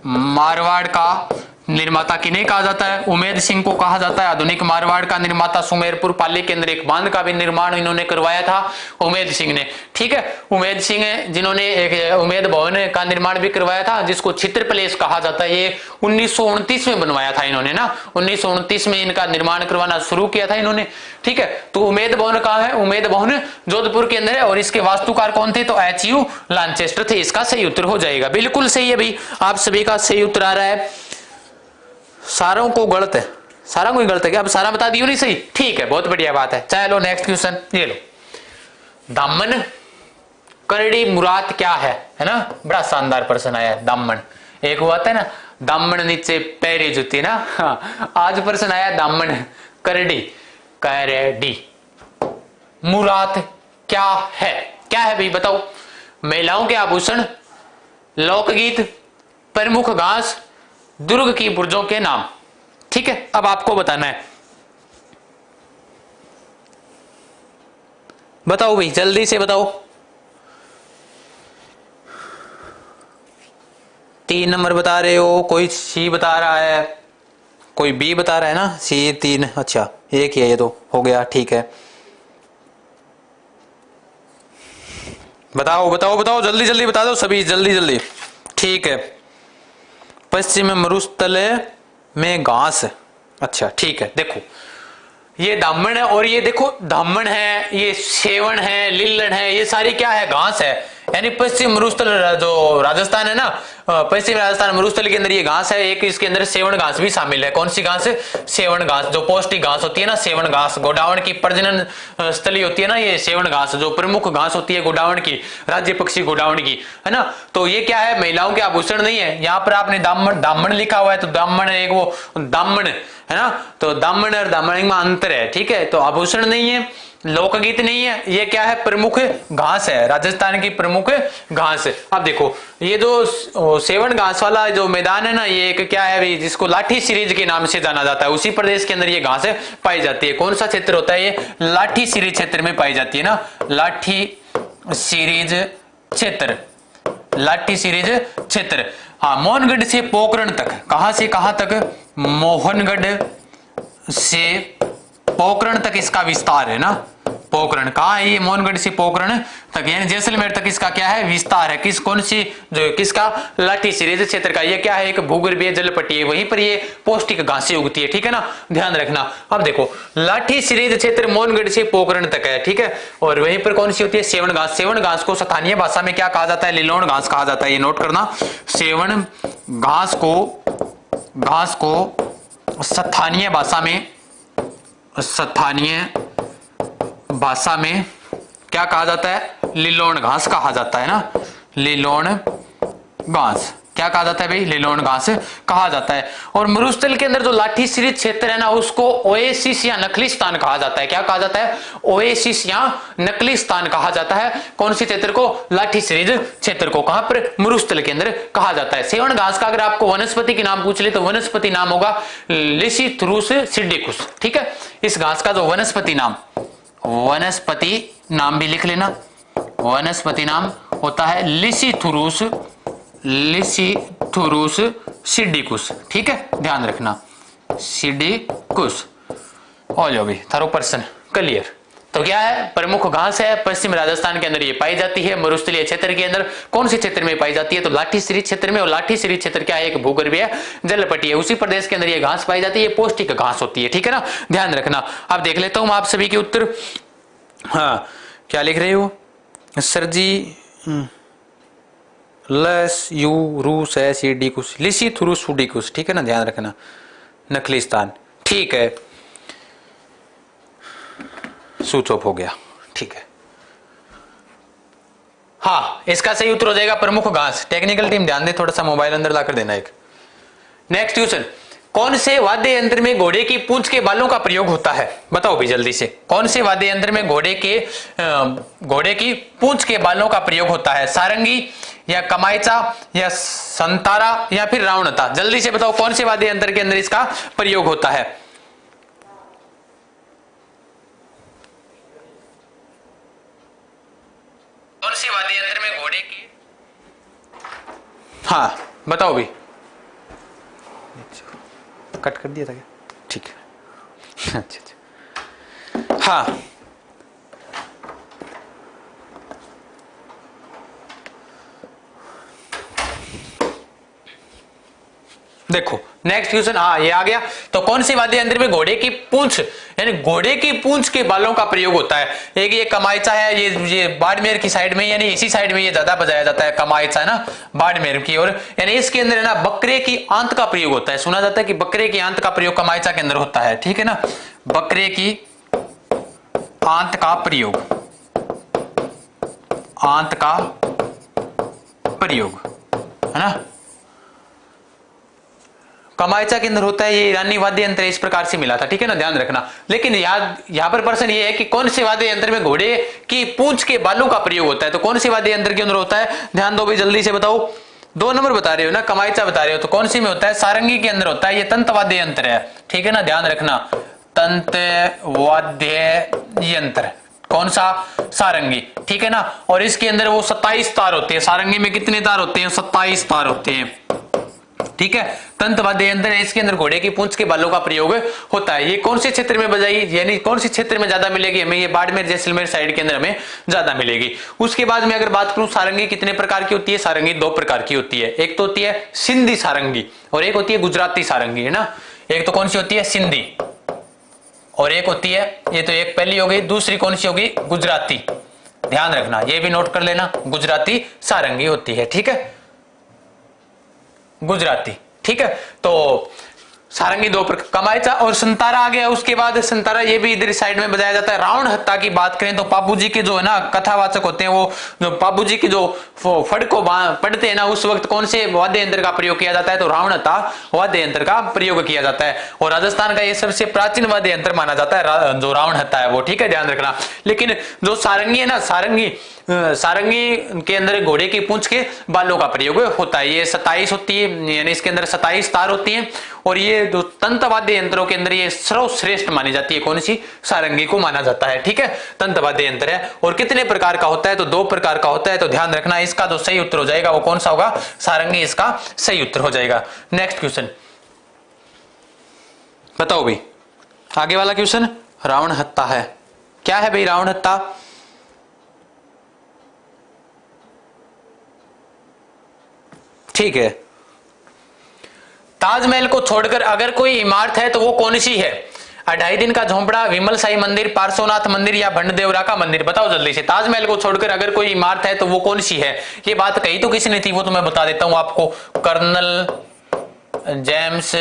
Speaker 1: मारवाड़ का निर्माता किन्हें कहा जाता है? उमेद सिंह को कहा जाता है आधुनिक मारवाड़ का निर्माता। सुमेरपुर पाली के अंदर एक बांध का भी निर्माण इन्होंने करवाया था, उमेद सिंह ने, ठीक है। उमेद सिंह है जिन्होंने एक उमेद भवन का निर्माण भी करवाया था, जिसको चित्र प्लेस कहा जाता है। ये 1929 में बनवाया था इन्होंने ना, 1929 में इनका निर्माण करवाना शुरू किया था इन्होंने, ठीक है। तो उमेद भवन कहाँ है? उमेद भवन जोधपुर के अंदर है, और इसके वास्तुकार कौन थे? तो एच.यू. लांचेस्टर थे। इसका सही उत्तर हो जाएगा, बिल्कुल सही है भाई, आप सभी का सही उत्तर आ रहा है। सारों को गलत है, सारा कोई गलत है क्या? अब सारा बता दियो नहीं सही, ठीक है, बहुत बढ़िया बात है। चलो नेक्स्ट क्वेश्चन ये लो, दामन करड़ी मुराद क्या है ना? बड़ा शानदार प्रश्न आया है। दामन एक हुआ था ना, दामन नीचे पैरी जुती ना, हाँ, आज प्रश्न आया दामन करड़ी, करड़ी मुराद क्या है? क्या है भाई बताओ? महिलाओं के आभूषण, लोकगीत, प्रमुख घास, दुर्ग की बुर्जों के नाम, ठीक है। अब आपको बताना है, बताओ भाई जल्दी से बताओ। 3 नंबर बता रहे हो, कोई सी बता रहा है, कोई बी बता रहा है ना, सी 3, अच्छा एक ही है ये तो, हो गया, ठीक है। बताओ बताओ बताओ, जल्दी जल्दी बता दो सभी, जल्दी जल्दी, ठीक है। पश्चिम मरुस्थल में घास, अच्छा ठीक है। देखो ये दामन है, और ये देखो दामन है, ये सेवन है, लिल्लड़ है, ये सारी क्या है? घास है। यानी पश्चिम मरुस्थल जो राजस्थान है ना, पश्चिम राजस्थान मरुस्थल के अंदर ये घास है। एक इसके अंदर सेवन घास भी शामिल है। कौन सी घास? सेवन घास, जो पौष्टिक घास होती है ना, सेवन घास। गोडावण की प्रजनन स्थली होती है ना ये सेवन घास, जो प्रमुख घास होती है गोडावण की, राज्य पक्षी गोडावण की, है ना। तो ये क्या है? महिलाओं के आभूषण नहीं है। यहाँ पर आपने दामन दामन लिखा हुआ है, तो दामन एक वो दामन है ना, तो दामन और दामन में अंतर है, ठीक है। तो आभूषण नहीं है, लोकगीत नहीं है, ये क्या है? प्रमुख घास है, राजस्थान की प्रमुख घास है। अब देखो ये जो सेवन घास वाला जो मैदान है ना, ये एक क्या है भाई, जिसको लाठी सीरीज के नाम से जाना जाता है, उसी प्रदेश के अंदर ये घास पाई जाती है। कौन सा क्षेत्र होता है? ये लाठी सीरीज क्षेत्र में पाई जाती है ना, लाठी सीरीज क्षेत्र, लाठी सीरीज क्षेत्र। हाँ, मोहनगढ़ से पोखरण तक, कहां से कहां तक? मोहनगढ़ से पोखरण तक इसका विस्तार है ना। पोखरण कहाँ है? ये मोहनगढ़ से पोखरण तक, यानी जैसलमेर तक इसका क्या है? विस्तार है। किस कौन सी जो किसका? लाठी सीरीज क्षेत्र का। ये क्या है? एक भूगर्भीय जलपट्टी है, वहीं पर ये पौष्टिक घासें उगती है, ठीक है ना, ध्यान रखना। अब देखो लाठी सीरीज क्षेत्र मोहनगढ़ से पोखरण तक है, ठीक है, और वहीं पर कौन सी होती है? सेवन घास। सेवन घास को स्थानीय भाषा में क्या कहा जाता है? लिलोण घास कहा जाता है, ये नोट करना। सेवन घास को स्थानीय भाषा में क्या कहा जाता है? लिलोण घास कहा जाता है ना, लिलोण घास। क्या कहा जाता है भाई? लिलोण घास कहा जाता है। और मरुस्थल के अंदर जो लाठी सीरीज क्षेत्र है ना, उसको ओएसिस या नकली स्थान कहा जाता है। क्या कहा जाता है? ओएसिस या नकली स्थान कहा जाता है। कौन सी क्षेत्र को? लाठी सीरीज क्षेत्र को। कहां पर? मरुस्थल के अंदर कहा जाता है। सेवन घास का अगर आपको वनस्पति के नाम पूछ ले तो वनस्पति नाम होगा लिसिथ्रुस सिडिकुस, ठीक है। इस घास का जो वनस्पति नाम भी लिख लेना, वनस्पति नाम होता है लिसिथ्रुस सिडिकुस, ठीक है, ध्यान रखना, सिडिकुस। हो जाओ भाई, थारो प्रश्न क्लियर। तो क्या है? प्रमुख घास है, पश्चिम राजस्थान के अंदर ये पाई जाती है। मरुस्थलीय क्षेत्र के अंदर कौन से क्षेत्र में पाई जाती है? तो लाठी सीरीज क्षेत्र में। और लाठी सीरीज क्षेत्र क्या है? एक भूगर्भीय जलपट्टी है, उसी प्रदेश के अंदर ये घास पाई जाती है, पौष्टिक घास होती है, ठीक है ना, ध्यान रखना। अब देख लेता हूं आप सभी के उत्तर। हाँ, क्या लिख रहे हो सर जी? लस यू रूस है सी डी कुछ लिसिथ्रुस सुडिकुस, ठीक है ना, ध्यान रखना। नखलिस्तान, ठीक है, स्विच ऑफ हो गया, ठीक है। हाँ, इसका सही उत्तर हो जाएगा प्रमुख घास। टेक्निकल टीम ध्यान दे, थोड़ा सा मोबाइल अंदर लाकर देना एक। नेक्स्ट क्वेश्चन, कौन से वाद्य यंत्र में घोड़े की पूंछ के बालों का प्रयोग होता है? बताओ भी जल्दी से, कौन से वाद्य यंत्र में घोड़े की पूंछ के बालों का प्रयोग होता है? सारंगी या कमाइचा या संतारा या फिर रावणता? जल्दी से बताओ कौन से वाद्य यंत्र के अंदर इसका प्रयोग होता है? कौन से वाद्य यंत्र में घोड़े की, हाँ बताओ भी। कट कर दिया था क्या? ठीक है। अच्छा, हाँ देखो नेक्स्ट क्वेश्चन, हाँ ये आ गया। तो कौन से वाद्य यंत्र में घोड़े की पूंछ यानी घोड़े की पूंछ के बालों का प्रयोग होता है? एक ये कमाइचा है, ये बाड़मेर की साइड में यानी इसी साइड में ये ज्यादा बजाया जाता है, कमाइचा है ना बाड़मेर की ओर, यानी इसके अंदर है ना बकरे की आंत का प्रयोग होता है। सुना जाता है कि बकरे की आंत का प्रयोग कमाइचा के अंदर होता है, ठीक है ना, बकरे की आंत का प्रयोग, आंत का प्रयोग है ना कमाइचा के अंदर होता है। ये ईरानी वाद्य यंत्र इस प्रकार से मिला था, ठीक है ना, ध्यान रखना। लेकिन यहां पर प्रश्न ये है कि कौन से वाद्य यंत्र में घोड़े की पूंछ के बालों का प्रयोग होता है? तो कौन से वाद्य यंत्र के अंदर होता है? ध्यान दो भाई, जल्दी से बताओ। 2 नंबर बता रहे हो ना, कमाइचा बता रहे हो, तो कौन सी में होता है? सारंगी के अंदर होता है। ये तंत्र वाद्य यंत्र है, ठीक है ना, ध्यान रखना, तंत्र वाद्य यंत्र कौन सा? सारंगी, ठीक है ना। और इसके अंदर वो 27 तार होते हैं। सारंगी में कितने तार होते हैं? 27 तार होते हैं, ठीक है। तंत्र वाद्य यंत्र है, इसके अंदर घोड़े की पूंछ के बालों का प्रयोग होता है। ये कौन से क्षेत्र में बजाई यानी कौन से क्षेत्र में ज्यादा मिलेगी हमें? ये बाड़मेर जैसलमेर साइड के अंदर हमें ज्यादा मिलेगी। उसके बाद में अगर बात करूं, सारंगी कितने प्रकार की होती है? सारंगी 2 प्रकार की होती है। एक तो होती है सिंधी सारंगी और एक होती है गुजराती सारंगी, है ना। एक तो कौन सी होती है? सिंधी, और एक होती है, ये तो एक पहली हो गई, दूसरी कौन सी होगी? गुजराती। ध्यान रखना, ये भी नोट कर लेना, गुजराती सारंगी होती है, ठीक है, गुजराती, ठीक है। तो सारंगी 2 प्रकार, कमाइचा और संतारा आ गया। उसके बाद संतारा ये भी इधर साइड में बजाया जाता है। रावण हत्ता की बात करें तो पापू जी के जो है ना कथावाचक होते हैं, वो जो पापू जी की जो फड़ को पढ़ते हैं ना, उस वक्त कौन से वाद्य यंत्र का प्रयोग किया जाता है? तो रावण हत्ता वाद्य यंत्र का प्रयोग किया जाता है। और राजस्थान का ये सबसे प्राचीन वाद्य यंत्र माना जाता है जो रावण हत्ता है वो, ठीक है, ध्यान रखना। लेकिन जो सारंगी है ना, सारंगी के अंदर घोड़े की पूंछ के बालों का प्रयोग होता है। ये 27 होती है, यानी इसके अंदर 27 तार होती हैं। और ये जो तंत्र वाद्य यंत्रों के अंदर ये सर्वश्रेष्ठ मानी जाती है, कौन सी? सारंगी को माना जाता है, ठीक है, तंत्र वाद्य यंत्र है। और कितने प्रकार का होता है? तो 2 प्रकार का होता है। तो ध्यान रखना, इसका जो सही उत्तर हो जाएगा वो कौन सा होगा? सारंगी इसका सही उत्तर हो जाएगा। नेक्स्ट क्वेश्चन बताओ भाई, आगे वाला क्वेश्चन रावण हत्ता है। क्या है भाई रावण हत्ता? ठीक है, ताजमहल को छोड़कर अगर कोई इमारत है तो वो कौन सी है? 2.5 दिन का झोंपड़ा, विमल साई मंदिर, पार्श्वनाथ मंदिर या भंडदेवरा का मंदिर? बताओ जल्दी से। ताजमहल को छोड़कर अगर कोई इमारत है तो वो कौन सी है? ये बात कही तो किसने थी वो तो मैं बता देता हूं आपको, कर्नल जेम्स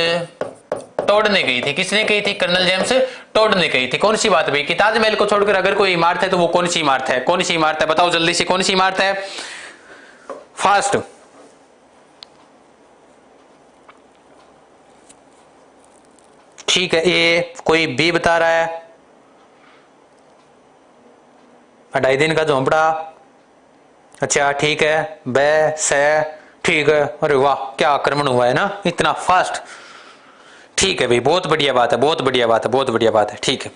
Speaker 1: टोड ने कही थी। किसने कही थी? कर्नल जेम्स टोड ने कही थी। कौन सी बात भाई? कि ताजमहल को छोड़कर अगर कोई इमारत है तो वो कौन सी इमारत है? कौन सी इमारत है? बताओ जल्दी से, कौन सी इमारत है? फास्ट, ठीक है। ए कोई बी बता रहा है, 2.5 दिन का झोंपड़ा, अच्छा ठीक है, बे से, ठीक है। अरे वाह, क्या आक्रमण हुआ है ना, इतना फास्ट, ठीक है भाई, बहुत बढ़िया बात है, बहुत बढ़िया बात है, बहुत बढ़िया बात है, ठीक है।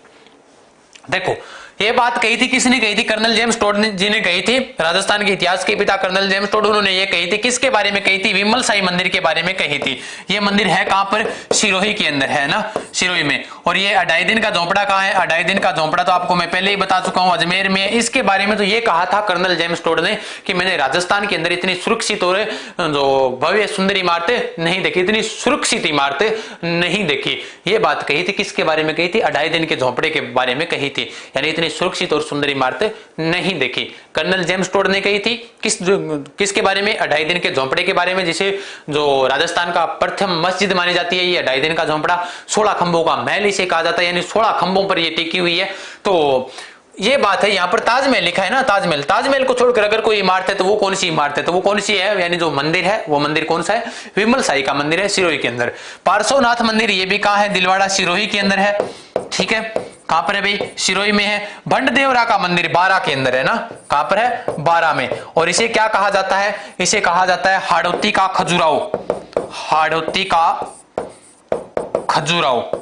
Speaker 1: देखो ये बात कही थी, किसने कही थी? कर्नल जेम्स टोड जी ने कही थी। राजस्थान के इतिहास के पिता कर्नल जेम्स टोड, उन्होंने ये कही थी। किसके बारे में कही थी? विमल साई मंदिर के बारे में कही थी। ये मंदिर है कहां पर? सिरोही के अंदर है ना, सिरोही में। और ये 2.5 दिन का झोंपड़ा कहां है? 2.5 दिन का झोंपड़ा तो आपको मैं पहले ही बता चुका हूं, अजमेर में। इसके बारे में तो ये कहा था कर्नल जेम्स टोड ने कि मैंने राजस्थान के अंदर इतनी सुरक्षित और जो भव्य सुंदर इमारतें नहीं देखी, इतनी सुरक्षित इमारतें नहीं देखी। ये बात कही थी, किसके बारे में कही थी? 2.5 दिन के झोंपड़े के बारे में कही थी। यानी इतनी सुरक्षित और सुंदर इमारत नहीं देखी। कर्नल जेम्स टोड ने कही थी किसके बारे में? 2.5 दिन के झोंपड़े के बारे में, जिसे जो राजस्थान का प्रथम मस्जिद मानी जाती है। ये 2.5 दिन का झोंपड़ा, 16 खंभों का महल इसे कहा जाता है, यानी 16 खंभों पर ये टिकी हुई है। तो ये बात है। यहाँ पर ताजमहल लिखा है ना, ताजमहल, ताजमहल को छोड़कर अगर कोई इमारत है तो वो कौन सी इमारत है? तो वो कौन सी है? यानी जो मंदिर है वो मंदिर कौन सा है? विमल साई का मंदिर है, सिरोही के अंदर। पार्श्वनाथ मंदिर ये भी कहाँ है? दिलवाड़ा सिरोही के अंदर है। ठीक है, कहां पर है भाई? सिरोही में है। भंडदेवरा का मंदिर बारा के अंदर है ना, कहां पर है? बारा में। और इसे क्या कहा जाता है? इसे कहा जाता है हाड़ौती का खजुराहो, हाड़ौती का खजुराहो।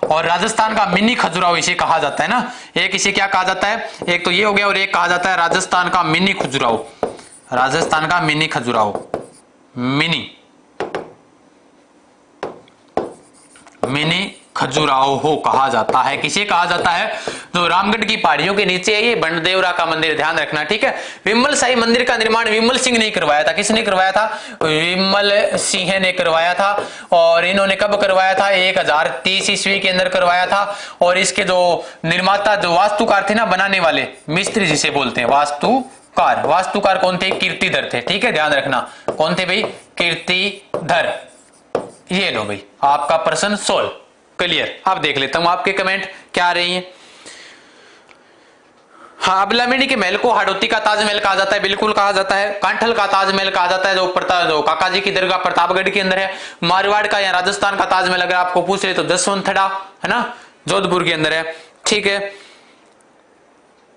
Speaker 1: और राजस्थान का मिनी खजुराहो इसे कहा जाता है ना। एक इसे क्या कहा जाता है? एक तो ये हो गया, और एक कहा जाता है राजस्थान का मिनी खजुराहो, राजस्थान का मिनी खजुराहो, मिनी खजुराहो कहा जाता है। किसे कहा जाता है? जो रामगढ़ की पहाड़ियों के नीचे है ये बंडदेवरा का मंदिर, ध्यान रखना। ठीक है, विमल साई मंदिर का निर्माण विमल सिंह ने करवाया था। किसने करवाया था? विमल सिंह ने करवाया था। और इन्होंने कब करवाया था? 1030 ईस्वी के अंदर करवाया था। और इसके जो निर्माता, जो वास्तुकार थे ना, बनाने वाले, मिस्त्री जिसे बोलते हैं, वास्तुकार, वास्तुकार कौन थे? कीर्तिधर थे। ठीक है, ध्यान रखना, कौन थे भाई? कीर्तिधर। ये लो भाई, आपका प्रश्न सोल्व, क्लियर। अब देख लेता हूं आपके कमेंट क्या आ रही हैं। हाँ, अबलामिनी के महल को हाड़ौती का ताजमहल कहा जाता है, बिल्कुल कहा जाता है। कांठल का ताजमहल कहा जाता है, जो काका जी की दरगाह प्रतापगढ़ के अंदर है। मारवाड़ का या राजस्थान का ताजमहल अगर आपको पूछ ले तो जसवंतथड़ा है ना, जोधपुर के अंदर है। ठीक है,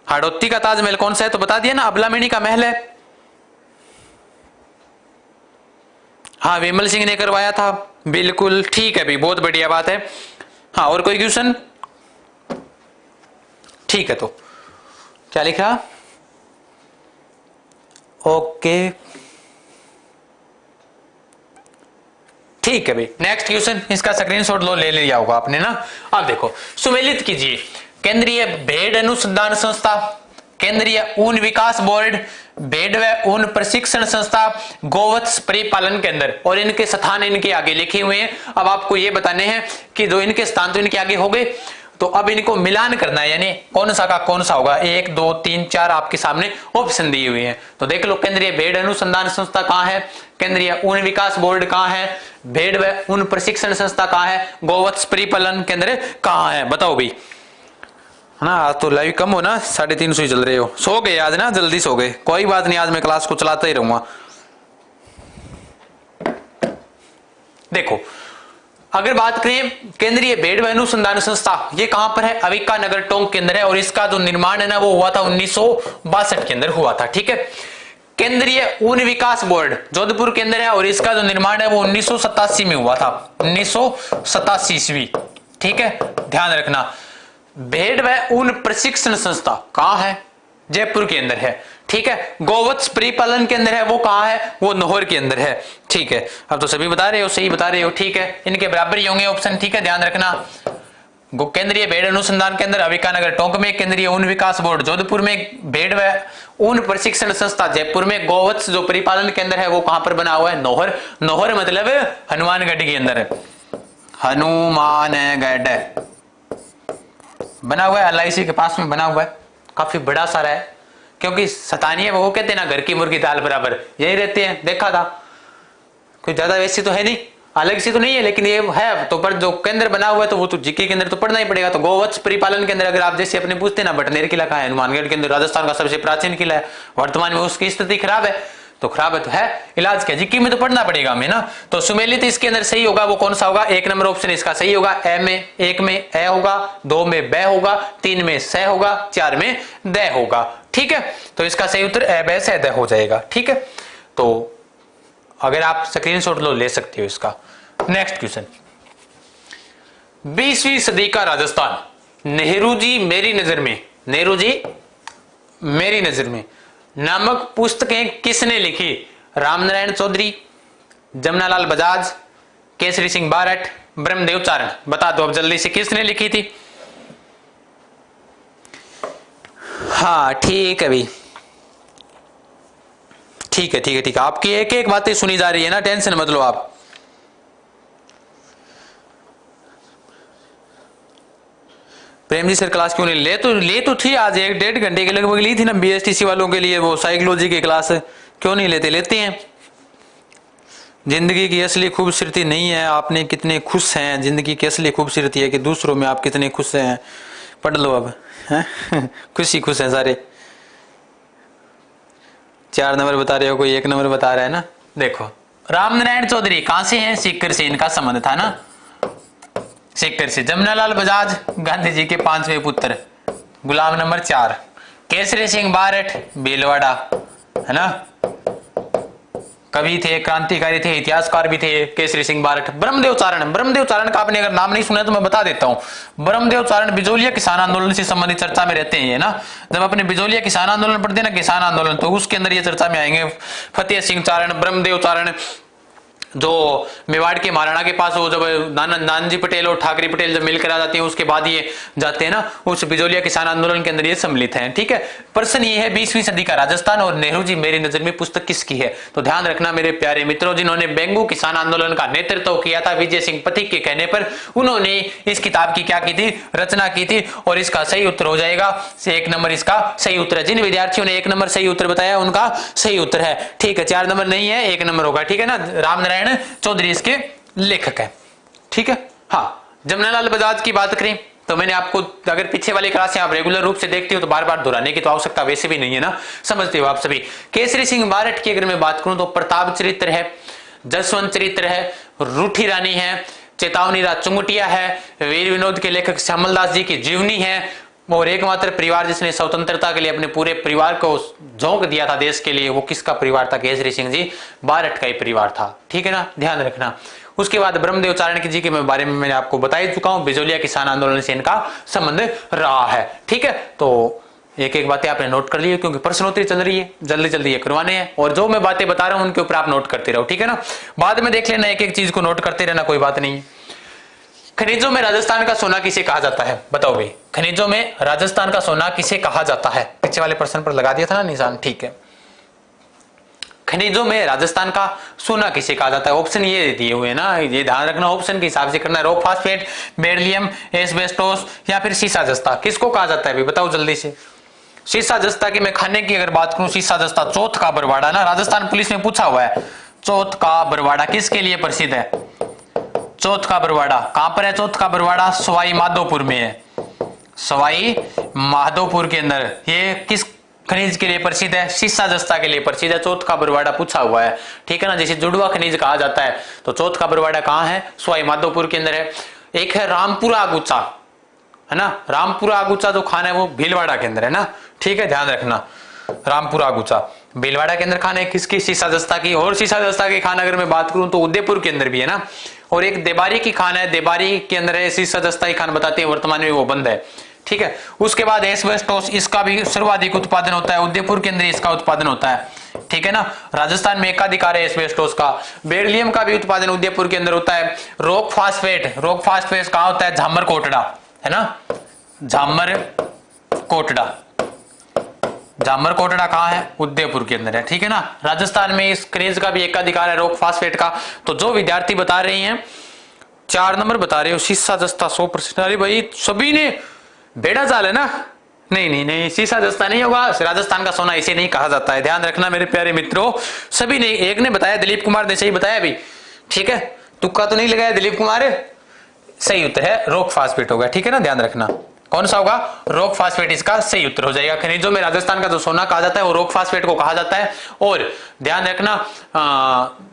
Speaker 1: हाड़ौती का ताजमहल कौन सा है? तो बता दिया ना, अबलामिनी का महल है। हाँ, विमल सिंह ने करवाया था, बिल्कुल ठीक है भाई, बहुत बढ़िया बात है। हाँ, और कोई क्वेश्चन? ठीक है, तो क्या लिखा? ओके, ठीक है भाई। नेक्स्ट क्वेश्चन, इसका स्क्रीनशॉट ले लिया होगा आपने ना। अब देखो, सुमेलित कीजिए। केंद्रीय भेड़ अनुसंधान संस्था, केंद्रीय ऊन विकास बोर्ड, भेड़ व ऊन प्रशिक्षण संस्था, गोवत्स परिपालन केंद्र, और इनके स्थान इनके आगे लिखे हुए हैं। अब आपको ये बताने हैं कि जो इनके स्थान तो इनके आगे हो गए, तो अब इनको मिलान करना है, यानी कौन सा का कौन सा होगा। 1 2 3 4 आपके सामने ऑप्शन दिए हुए हैं, तो देख लो। केंद्रीय भेड़ अनुसंधान संस्था कहाँ है? केंद्रीय ऊन विकास बोर्ड कहाँ है? भेड़ व ऊन प्रशिक्षण संस्था कहाँ है? गोवत्स परिपालन केंद्र कहाँ है? बताओ भाई, है ना। आज तो लाइव कम हो ना, 3:30 ही चल रहे हो। सो गए आज ना, जल्दी सो गए, कोई बात नहीं, आज मैं क्लास को चलाता ही रहूंगा। देखो, अगर बात करें केंद्रीय भेड़ व अनुसंधान संस्था, ये कहां पर है? अविका नगर टोंक के अंदर है। और इसका जो निर्माण है ना, वो हुआ था 1962 के अंदर हुआ था। ठीक है, केंद्रीय ऊन विकास बोर्ड जोधपुर के अंदर है, और इसका जो निर्माण है वो 1987 में हुआ था, 1987 ईस्वी। ठीक है, ध्यान रखना। भेड़ व ऊन प्रशिक्षण संस्था कहां है? जयपुर के अंदर है। ठीक है, गोवत्स परिपालन के अंदर है, वो कहां है? वो नौहर के अंदर है। ठीक है, अब तो सभी बता रहे हो, सही बता रहे हो। ठीक है, इनके बराबर ही होंगे ऑप्शन। ठीक है, ध्यान रखना। केंद्रीय भेड़ अनुसंधान केंद्र अविका नगर टोंक में, केंद्रीय ऊन विकास बोर्ड जोधपुर में, भेड़ व ऊन प्रशिक्षण संस्था जयपुर में, गोवत्स जो परिपालन केंद्र है वो कहां पर बना हुआ है? नौहर। नौहर मतलब हनुमानगढ़ के अंदर है, हनुमानगढ़ बना हुआ है, LIC के पास में बना हुआ है, काफी बड़ा सारा है। क्योंकि सतानिया वो कहते हैं ना, घर की मुर्गी दाल बराबर, यही रहते हैं, देखा था। कोई ज्यादा वैसी तो है नहीं, अलग सी तो नहीं है, लेकिन ये है तो। पर जो केंद्र बना हुआ है तो वो तो जीके के अंदर तो पढ़ना ही पड़ेगा। तो गोवत्स परिपालन के अंदर अगर आप जैसे अपने पूछते ना, बटनेर किला कहाँ है? हनुमानगढ़ के अंदर, राजस्थान का सबसे प्राचीन किला है। वर्तमान में उसकी स्थिति खराब है, तो खराब है तो है, इलाज क्या, जीके में तो पढ़ना पड़ेगा हमें ना। तो सुमेलित इसके अंदर सही होगा वो कौन सा होगा? 1 नंबर ऑप्शन इसका सही होगा। ए में 1 में ए होगा, 2 में ब होगा, 3 में स होगा, 4 में द होगा। ठीक है, तो इसका सही उत्तर ए ब स द हो जाएगा। ठीक है, तो अगर आप स्क्रीनशॉट लो ले सकते हो इसका। नेक्स्ट क्वेश्चन, 20वीं सदी का राजस्थान, नेहरू जी मेरी नजर में, नेहरू जी मेरी नजर में नामक पुस्तकें किसने लिखी? रामनारायण चौधरी, जमनालाल बजाज, केसरी सिंह बारठ, ब्रह्मदेव चारण। बता दो अब जल्दी से, किसने लिखी थी? हाँ ठीक है भाई, ठीक है ठीक है ठीक है, आपकी एक एक बातें सुनी जा रही है ना, टेंशन मत लो आप। प्रेम जी सर क्लास क्यों नहीं ले तो थी आज 1-1.5 घंटे के लगभग ली थी ना बीएसटीसी वालों के लिए, वो साइकोलॉजी की क्लास। क्यों नहीं लेते हैं। जिंदगी की असली खूबसूरती नहीं है आपने कितने खुश हैं, जिंदगी की असली खूबसूरती है कि दूसरों में आप कितने खुश हैं। पढ़ लो अब हैं खुशी खुश है सारे। 4 नंबर बता रहे हो, कोई 1 नंबर बता रहा है ना। देखो रामनारायण चौधरी कहां से हैं, सीकर से इनका संबंध था ना, सीकर से। जमनालाल बजाज गांधी जी के 5वें पुत्र। गुलाम नंबर 4 केसरी सिंह बारठ भीलवाड़ा, है ना, कवि थे, क्रांतिकारी थे, इतिहासकार भी थे केसरी सिंह बारठ। ब्रह्मदेव चारण का आपने अगर नाम नहीं सुना तो मैं बता देता हूं। ब्रह्मदेव चारण बिजोलिया किसान आंदोलन से संबंधित चर्चा में रहते हैं ना। जब अपने बिजोलिया किसान आंदोलन पढ़ते हैं ना, किसान आंदोलन, तो उसके अंदर ये चर्चा में आएंगे। फतेह सिंह चारण, ब्रह्मदेव चारण, जो मेवाड़ के महाराणा के पास वो जब नानजी पटेल और ठाकरे पटेल जब मिलकर आ जाते हैं उसके बाद ये जाते हैं ना, उस बिजोलिया किसान आंदोलन के अंदर ये सम्मिलित हैं। ठीक है, प्रश्न ये है 20वीं सदी का राजस्थान और नेहरू जी मेरी नजर में पुस्तक किसकी है। तो ध्यान रखना मेरे प्यारे मित्रों, जिन्होंने बेंगू किसान आंदोलन का नेतृत्व किया था विजय सिंह पथिक के कहने पर, उन्होंने इस किताब की क्या की थी, रचना की थी। और इसका सही उत्तर हो जाएगा 1 नंबर, इसका सही उत्तर है। जिन विद्यार्थियों ने 1 नंबर सही उत्तर बताया उनका सही उत्तर है। ठीक है, 4 नंबर नहीं है, 1 नंबर होगा। ठीक है ना, रामनारायण चौधरी इसके लेखक है। ठीक है, हाँ। जमनालाल बजाज की बात करें तो मैंने आपको, अगर पीछे वाली क्लासें आप रेगुलर रूप से देखते हो तो बार बार दोहराने की तो आवश्यकता वैसे भी नहीं है ना, समझते हो आप सभी। केसरी सिंह बारठ की अगर मैं बात करूं तो प्रताप चरित्र है, जसवंत चरित्र है, रूठी रानी है, चेतावनी राज चुंगटिया है, वीर विनोद के लेखक श्यामलदास जी की जीवनी है, और एकमात्र परिवार जिसने स्वतंत्रता के लिए अपने पूरे परिवार को झोंक दिया था देश के लिए, वो किसका परिवार था, केसरी सिंह जी बारठ का ही परिवार था। ठीक है ना, ध्यान रखना। उसके बाद ब्रह्मदेव चारण जी के बारे में मैंने आपको बता ही चुका हूं, बिजोलिया किसान आंदोलन से इनका संबंध रहा है। ठीक है, तो एक बातें आपने नोट कर ली है क्योंकि प्रश्नोत्तरी चल रही है, जल्दी जल्दी ये करवाने हैं, और जो मैं बातें बता रहा हूं उनके ऊपर आप नोट करते रहो। ठीक है ना, बाद में देख लेना, एक चीज को नोट करते रहना, कोई बात नहीं। खनिजों में राजस्थान का सोना किसे कहा जाता है, बताओ भाई। खनिजों में राजस्थान का सोना किसे कहा जाता है, पीछे वाले प्रश्न पर लगा दिया था ना निशान। ठीक है, खनिजों में राजस्थान का सोना किसे कहा जाता है। ऑप्शन ये दिए हुए ना, ये ध्यान रखना, ऑप्शन के हिसाब से करना है। रॉक फास्फेट, बेरिलियम, एस्बेस्टोस या फिर सीसा जस्ता, किसको कहा जाता है भाई, बताओ जल्दी से। सीसा जस्ता की मैं खाने की अगर बात करूं, सीसा जस्ता चौथ का बरवाड़ा ना, राजस्थान पुलिस में पूछा हुआ है, चौथ का बरवाड़ा किसके लिए प्रसिद्ध है। चौथ का बरवाड़ा कहां पर है, चौथ का बरवाड़ा सवाई माधोपुर में है, सवाई माधोपुर के अंदर। ये किस खनिज के लिए प्रसिद्ध है, सीसा जस्ता के लिए प्रसिद्ध है। चौथ का बरवाड़ा पूछा हुआ है। ठीक है ना, जैसे जुड़वा खनिज कहा जाता है, तो चौथ का बरवाड़ा कहां है, सवाई माधोपुर के अंदर है। एक है रामपुरा आगुचा, है ना, रामपुरा आगुचा जो खाना है वो भीलवाड़ा के अंदर है ना। ठीक है, ध्यान रखना, रामपुरा आगुचा भीलवाड़ा के अंदर खाना है किसकी, सीसा जस्ता की। और सीसा जस्ता की खाना अगर मैं बात करूं तो उदयपुर के अंदर भी है ना। और एक देबारी की खान है, देबारी के अंदर है, सीसा जस्ता की खान बताते हैं, वर्तमान में वो बंद है। ठीक है, उसके बाद एस्बेस्टोस, इसका भी सर्वाधिक उत्पादन होता है, उदयपुर के अंदर इसका उत्पादन होता है। ठीक है ना, राजस्थान में एकाधिकार है एस्बेस्टोस का। बेरिलियम का भी उत्पादन उदयपुर के अंदर होता है। रॉक फास्फेट कहां होता है, झामर कोटड़ा, है ना, झामर कोटड़ा, झामर कोटड़ा कहां है, उदयपुर के अंदर है। ठीक है ना, राजस्थान में इस खनिज का भी एकाधिकार है रॉक फास्फेट का। तो जो विद्यार्थी बता रहे हैं 4 नंबर बता रहे हो, सीसा जस्ता 100%। अरे भाई सभी ने बेड़ा चाल है ना, नहीं, सीसा जस्ता नहीं होगा, राजस्थान का सोना इसे नहीं कहा जाता है। ध्यान रखना मेरे प्यारे मित्रों, सभी ने, एक ने बताया, दिलीप कुमार ने सही बताया भी। ठीक है, तुक्का तो नहीं लगाया दिलीप कुमार, सही उत्तर है रॉक फास्फेट होगा। ठीक है ना, ध्यान रखना, कौन सा होगा, रॉक फास्फेट इसका सही उत्तर हो जाएगा। खनिजों में राजस्थान का जो सोना कहा जाता है वो रॉक फास्फेट को कहा जाता है। और ध्यान रखना,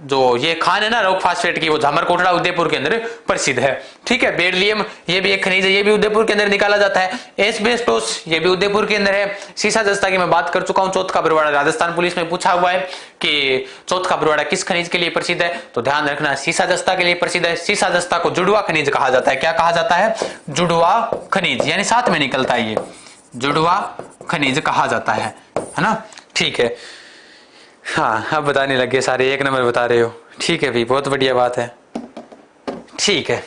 Speaker 1: जो ये खान है ना रॉक फास्फेट की, वो झामर कोटड़ा उदयपुर के अंदर प्रसिद्ध है। ठीक है, बेरिलियम ये भी एक खनिज है, ये भी उदयपुर के अंदर निकाला जाता है। एस्बेस्टोस ये भी उदयपुर के अंदर है। सीसा जस्ता की मैं बात कर चुका हूं, चौथ का बरवाड़ा राजस्थान पुलिस में पूछा हुआ है कि चौथ का बरवाड़ा किस खनिज के लिए प्रसिद्ध है, तो ध्यान रखना सीसा जस्ता के लिए प्रसिद्ध है। सीसा जस्ता को जुड़वा खनिज कहा जाता है। क्या कहा जाता है, जुड़वा खनिज, यानी साथ में निकलता है, ये जुड़वा खनिज कहा जाता है ना। ठीक है, हाँ अब बताने लगे सारे, 1 नंबर बता रहे हो। ठीक है भाई, बहुत बढ़िया बात है। ठीक है,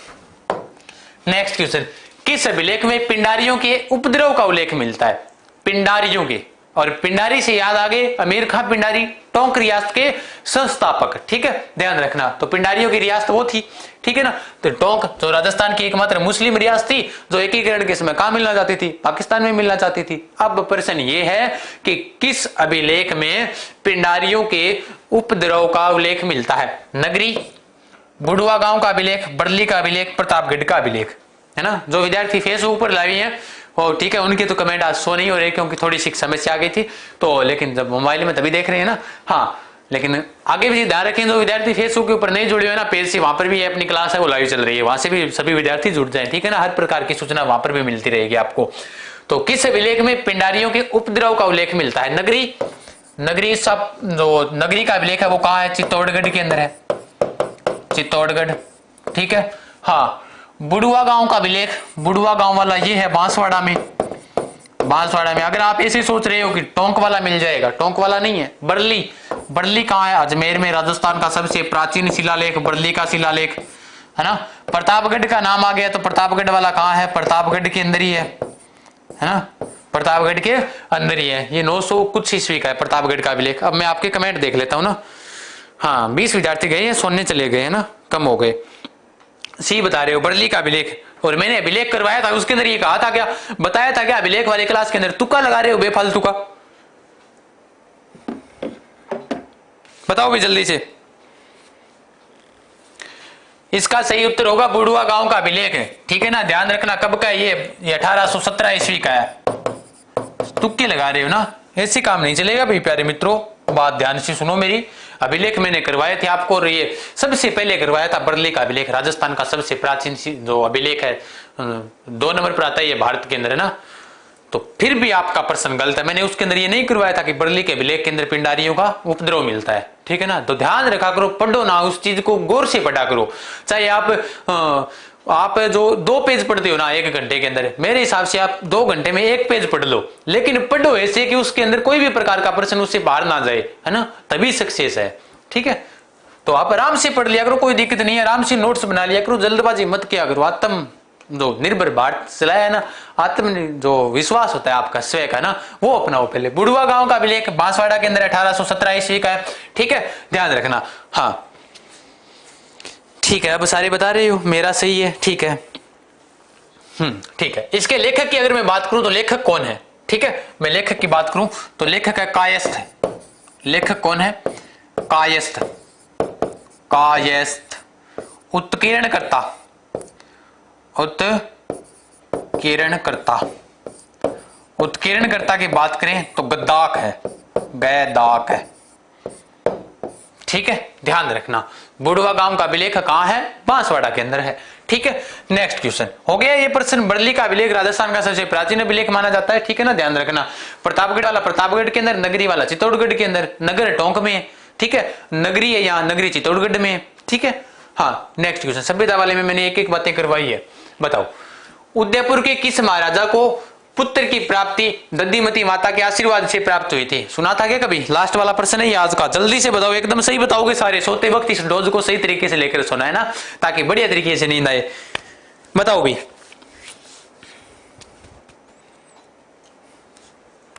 Speaker 1: नेक्स्ट क्वेश्चन, किस अभिलेख में पिंडारियों के उपद्रव का उल्लेख मिलता है, पिंडारियों के, और पिंडारी से याद आ गए अमीर खां पिंडारी, टोंक रियासत के संस्थापक। ठीक है, ध्यान रखना। तो पिंडारियों की रियासत वो थी, ठीक है ना। तो टोंक जो राजस्थान की एकमात्र मुस्लिम रियासत थी जो एकीकरण के समय कहां मिलना चाहती थी, पाकिस्तान में मिलना चाहती थी। अब प्रश्न ये है कि किस अभिलेख में पिंडारियों के उपद्रव का उल्लेख मिलता है? नगरी, बुढ़वा गांव का अभिलेख, बरली का अभिलेख, प्रतापगढ़ का अभिलेख, है ना। जो विद्यार्थी फेसबुक पर लाए हैं और ठीक है, उनके तो कमेंट आज शो नहीं हो रहे क्योंकि थोड़ी सी समस्या आ गई थी, तो लेकिन जब मोबाइल में तभी देख रहे हैं ना। हाँ, लेकिन आगे भी ध्यान रखें, जो विद्यार्थी फेसबुक के ऊपर नहीं जुड़े हुए ना पेज से, वहां पर भी अपनी क्लास है वो लाइव चल रही है, वहां से भी सभी विद्यार्थी जुड़ जाए, ठीक है ना। हर प्रकार की सूचना वहां पर भी मिलती रहेगी आपको। तो किस अभिलेख में पिंडारियों के उपद्रव का उल्लेख मिलता है? नगरी, नगरी सब जो नगरी का अभिलेख है वो कहाँ है? चित्तौड़गढ़ के अंदर है, चित्तौड़गढ़, ठीक है। हाँ, बुढ़वा गांव का अभिलेख, बुढ़वा गांव वाला ये है बांसवाड़ा में, बांसवाड़ा में। अगर आप ऐसे सोच रहे हो कि टोंक वाला मिल जाएगा, टोंक वाला नहीं है। बरली, बरली कहाँ है? अजमेर में, राजस्थान का सबसे प्राचीन शिलालेख बरली का शिलालेख, है ना। प्रतापगढ़ का नाम आ गया तो प्रतापगढ़ वाला कहाँ है? प्रतापगढ़ के अंदर ही है ना, प्रतापगढ़ के अंदर ही है। ये 900 कुछ ईस्वी का है प्रतापगढ़ का अभिलेख। अब मैं आपके कमेंट देख लेता हूँ ना। हाँ, 20 विद्यार्थी गए हैं, सोने चले गए हैं ना, कम हो गए। सी बता रहे हो बरली का अभिलेख, और मैंने अभिलेख करवाया था उसके अंदर ये कहा था क्या, बताया था क्या अभिलेख वाले क्लास के अंदर? तुक्का लगा रहे हो बेफालतू का, बताओ भी जल्दी से। इसका सही उत्तर होगा बुढ़वा गांव का अभिलेख है, ठीक है ना। ध्यान रखना कब का है ये 1817 ईस्वी का है। तुक्के लगा रहे हो ना, ऐसे काम नहीं चलेगा भाई प्यारे मित्रों, बात ध्यान से सुनो मेरी। अभिलेख मैंने करवाए थे आपको, और ये सबसे पहले करवाया था बरली का अभिलेख, राजस्थान का सबसे प्राचीन जो अभिलेख है, 2 नंबर पर आता है ये भारत के अंदर, है ना। तो फिर भी आपका प्रश्न गलत है, मैंने उसके अंदर ये नहीं करवाया था कि बरली के अभिलेख के अंदर पिंडारियों का उपद्रव मिलता है, ठीक है ना। तो ध्यान रखा करो, पढ़ो ना, उस चीज को गौर से पढ़ा करो। चाहे आप जो 2 पेज पढ़ते हो ना 1 घंटे के अंदर, मेरे हिसाब से आप 2 घंटे में 1 पेज पढ़ लो, लेकिन पढ़ो ऐसे कि उसके अंदर कोई भी प्रकार का प्रश्न उससे बाहर ना जाए, है ना, तभी सक्सेस है, ठीक है। तो आप आराम से पढ़ लिया करो, कोई दिक्कत नहीं है, आराम से नोट्स बना लिया करो, जल्दबाजी मत किया करो। आत्म जो निर्भर भारत चलाया है ना, आत्म जो विश्वास होता है आपका स्वयं का ना, वो अपनाओ पहले। बुढ़वा गांव का अभिलेख बांसवाड़ा के अंदर 1817 ईस्वी का है, ठीक है, ध्यान रखना। हाँ ठीक है, अब सारे बता रहे हो, मेरा सही है, ठीक है। ठीक है। इसके लेखक की अगर मैं बात करूं तो लेखक कौन है? ठीक है, मैं लेखक की बात करूं तो लेखक है कायस्थ। लेखक कौन है? कायस्थ। कायस्थ। उत्कीर्णकर्ता, उत्कीर्णकर्ता। उत्कीर्णकर्ता की बात करें तो गद्दाक है, गैदाक है, ठीक है, ध्यान रखना। बुढ़वा गांव का अभिलेख कहां है? बांसवाड़ा के अंदर है, ठीक है। नेक्स्ट क्वेश्चन हो गया ये प्रश्न। बरली का अभिलेख राजस्थान का सबसे प्राचीन अभिलेख माना जाता है, ठीक है ना, ध्यान रखना। प्रतापगढ़ वाला प्रतापगढ़ के अंदर, नगरी वाला चित्तौड़गढ़ के अंदर, नगर टोंक में, ठीक है, नगरी है यहाँ, नगरी चित्तौड़गढ़ में, ठीक है। हाँ, नेक्स्ट क्वेश्चन। सभ्यता वाले में मैंने एक एक बातें करवाई है, बताओ उदयपुर के किस महाराजा को पुत्र की प्राप्ति दधिमती माता के आशीर्वाद से प्राप्त हुई थी? सुना था क्या कभी? लास्ट वाला प्रश्न है ये आज का, जल्दी से बताओ, एकदम सही बताओगे सारे। सोते वक्त इस डोज को सही तरीके से लेकर सोना है ना, ताकि बढ़िया तरीके से नींद आए। बताओ भी।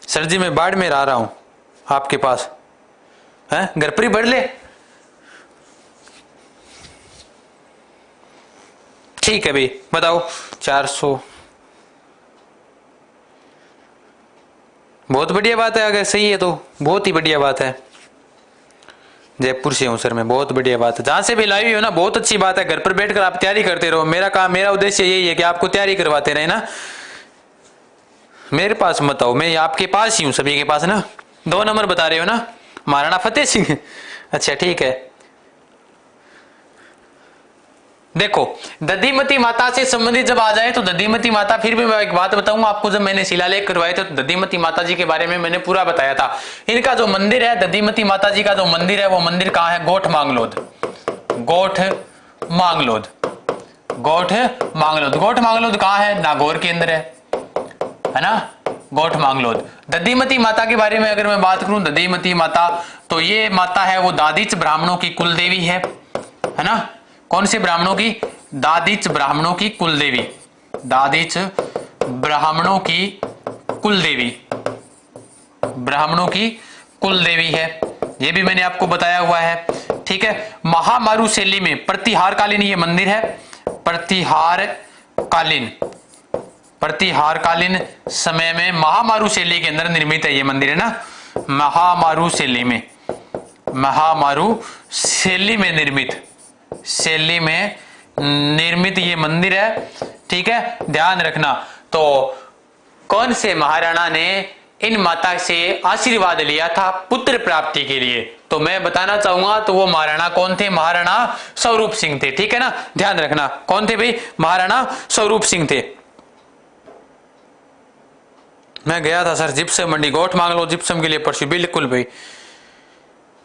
Speaker 1: सर जी मैं बाड़मेर आ रहा हूं आपके पास, है घर पर ही बढ़ ले, ठीक है भाई, बताओ। 400, बहुत बढ़िया बात है, अगर सही है तो बहुत ही बढ़िया बात है। जयपुर से हूं सर मैं, बहुत बढ़िया बात है। जहां से भी लाइव हो ना, बहुत अच्छी बात है। घर पर बैठकर आप तैयारी करते रहो, मेरा काम, मेरा उद्देश्य यही है कि आपको तैयारी करवाते रहे ना। मेरे पास मत आओ, मैं आपके पास ही हूं, सभी के पास ना। 2 नंबर बता रहे हो ना, महाराणा फतेह सिंह, अच्छा ठीक है। देखो दधिमती माता से संबंधित जब आ जाए तो दधिमती माता, फिर भी मैं एक बात बताऊंगा आपको, जब मैंने शिलालेख करवाए थे तो दधिमती माता जी के बारे में मैंने पूरा बताया था। इनका जो मंदिर है, दधिमती माता जी का जो मंदिर है, वो मंदिर कहाँ है? गोठ मांगलोद। गोठ मांगलोद, गोठ मांगलोद। गोठ मांगलोद कहाँ है? नागौर के अंदर है ना, गोठ मांगलोद। दधिमती माता के बारे में अगर मैं बात करूं, दधिमती माता तो ये माता है वो दादिच ब्राह्मणों की कुल देवी है ना। कौन से ब्राह्मणों की? दादिच ब्राह्मणों की कुल देवी, दादिच ब्राह्मणों की कुल देवी, ब्राह्मणों की कुल देवी है, ये भी मैंने आपको बताया हुआ है। ठीक है, महामारू शैली में प्रतिहारकालीन ये मंदिर है, प्रतिहारकालीन समय में महामारू शैली के अंदर निर्मित है ये मंदिर है ना, महामारू शैली में निर्मित ये मंदिर है। ठीक है, ध्यान रखना। तो कौन से महाराणा ने इन माता से आशीर्वाद लिया था पुत्र प्राप्ति के लिए? तो मैं बताना चाहूंगा, तो वो महाराणा कौन थे? महाराणा स्वरूप सिंह थे। ठीक है ना, ध्यान रखना। कौन थे भाई? महाराणा स्वरूप सिंह थे। मैं गया था सर जिप्सम मंडी, गोठ मांग लो जिप्सम के लिए परसों। बिल्कुल भाई,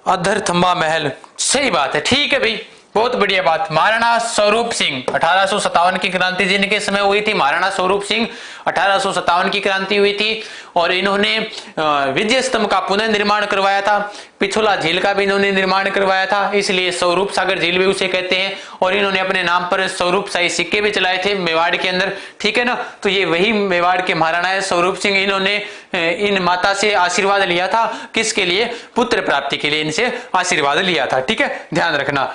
Speaker 1: अधर थंबा महल, सही बात है। ठीक है भाई, बहुत बढ़िया बात। महाराणा स्वरूप सिंह 1857 की क्रांति जिनके समय हुई थी, महाराणा स्वरूप सिंह 1857 की क्रांति हुई थी और इन्होंने विजय स्तंभ का पुनर्निर्माण करवाया था। पिछोला झील का भी इन्होंने निर्माण करवाया था, इसलिए स्वरूप सागर झील भी उसे कहते हैं। और इन्होंने अपने नाम पर स्वरूप शाही सिक्के भी चलाए थे मेवाड़ के अंदर। ठीक है ना, तो ये वही मेवाड़ के महाराणा है स्वरूप सिंह। इन्होंने इन माता से आशीर्वाद लिया था, किसके लिए? पुत्र प्राप्ति के लिए इनसे आशीर्वाद लिया था। ठीक है, ध्यान रखना।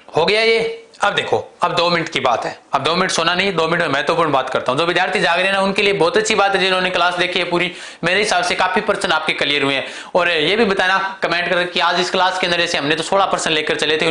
Speaker 1: हो गया ये। अब देखो, अब 2 मिनट की बात है, अब 2 मिनट सोना नहीं, 2 मिनट में महत्वपूर्ण बात करता हूं। जो विद्यार्थी जाग रहे हैं ना, उनके लिए बहुत अच्छी बात है जिन्होंने क्लास देखी है पूरी। मेरे हिसाब से काफी % आपके क्लियर हुए हैं। और ये भी बताना कमेंट करके कि आज इस क्लास के अंदर जैसे हमने तो 16% लेकर चले थे,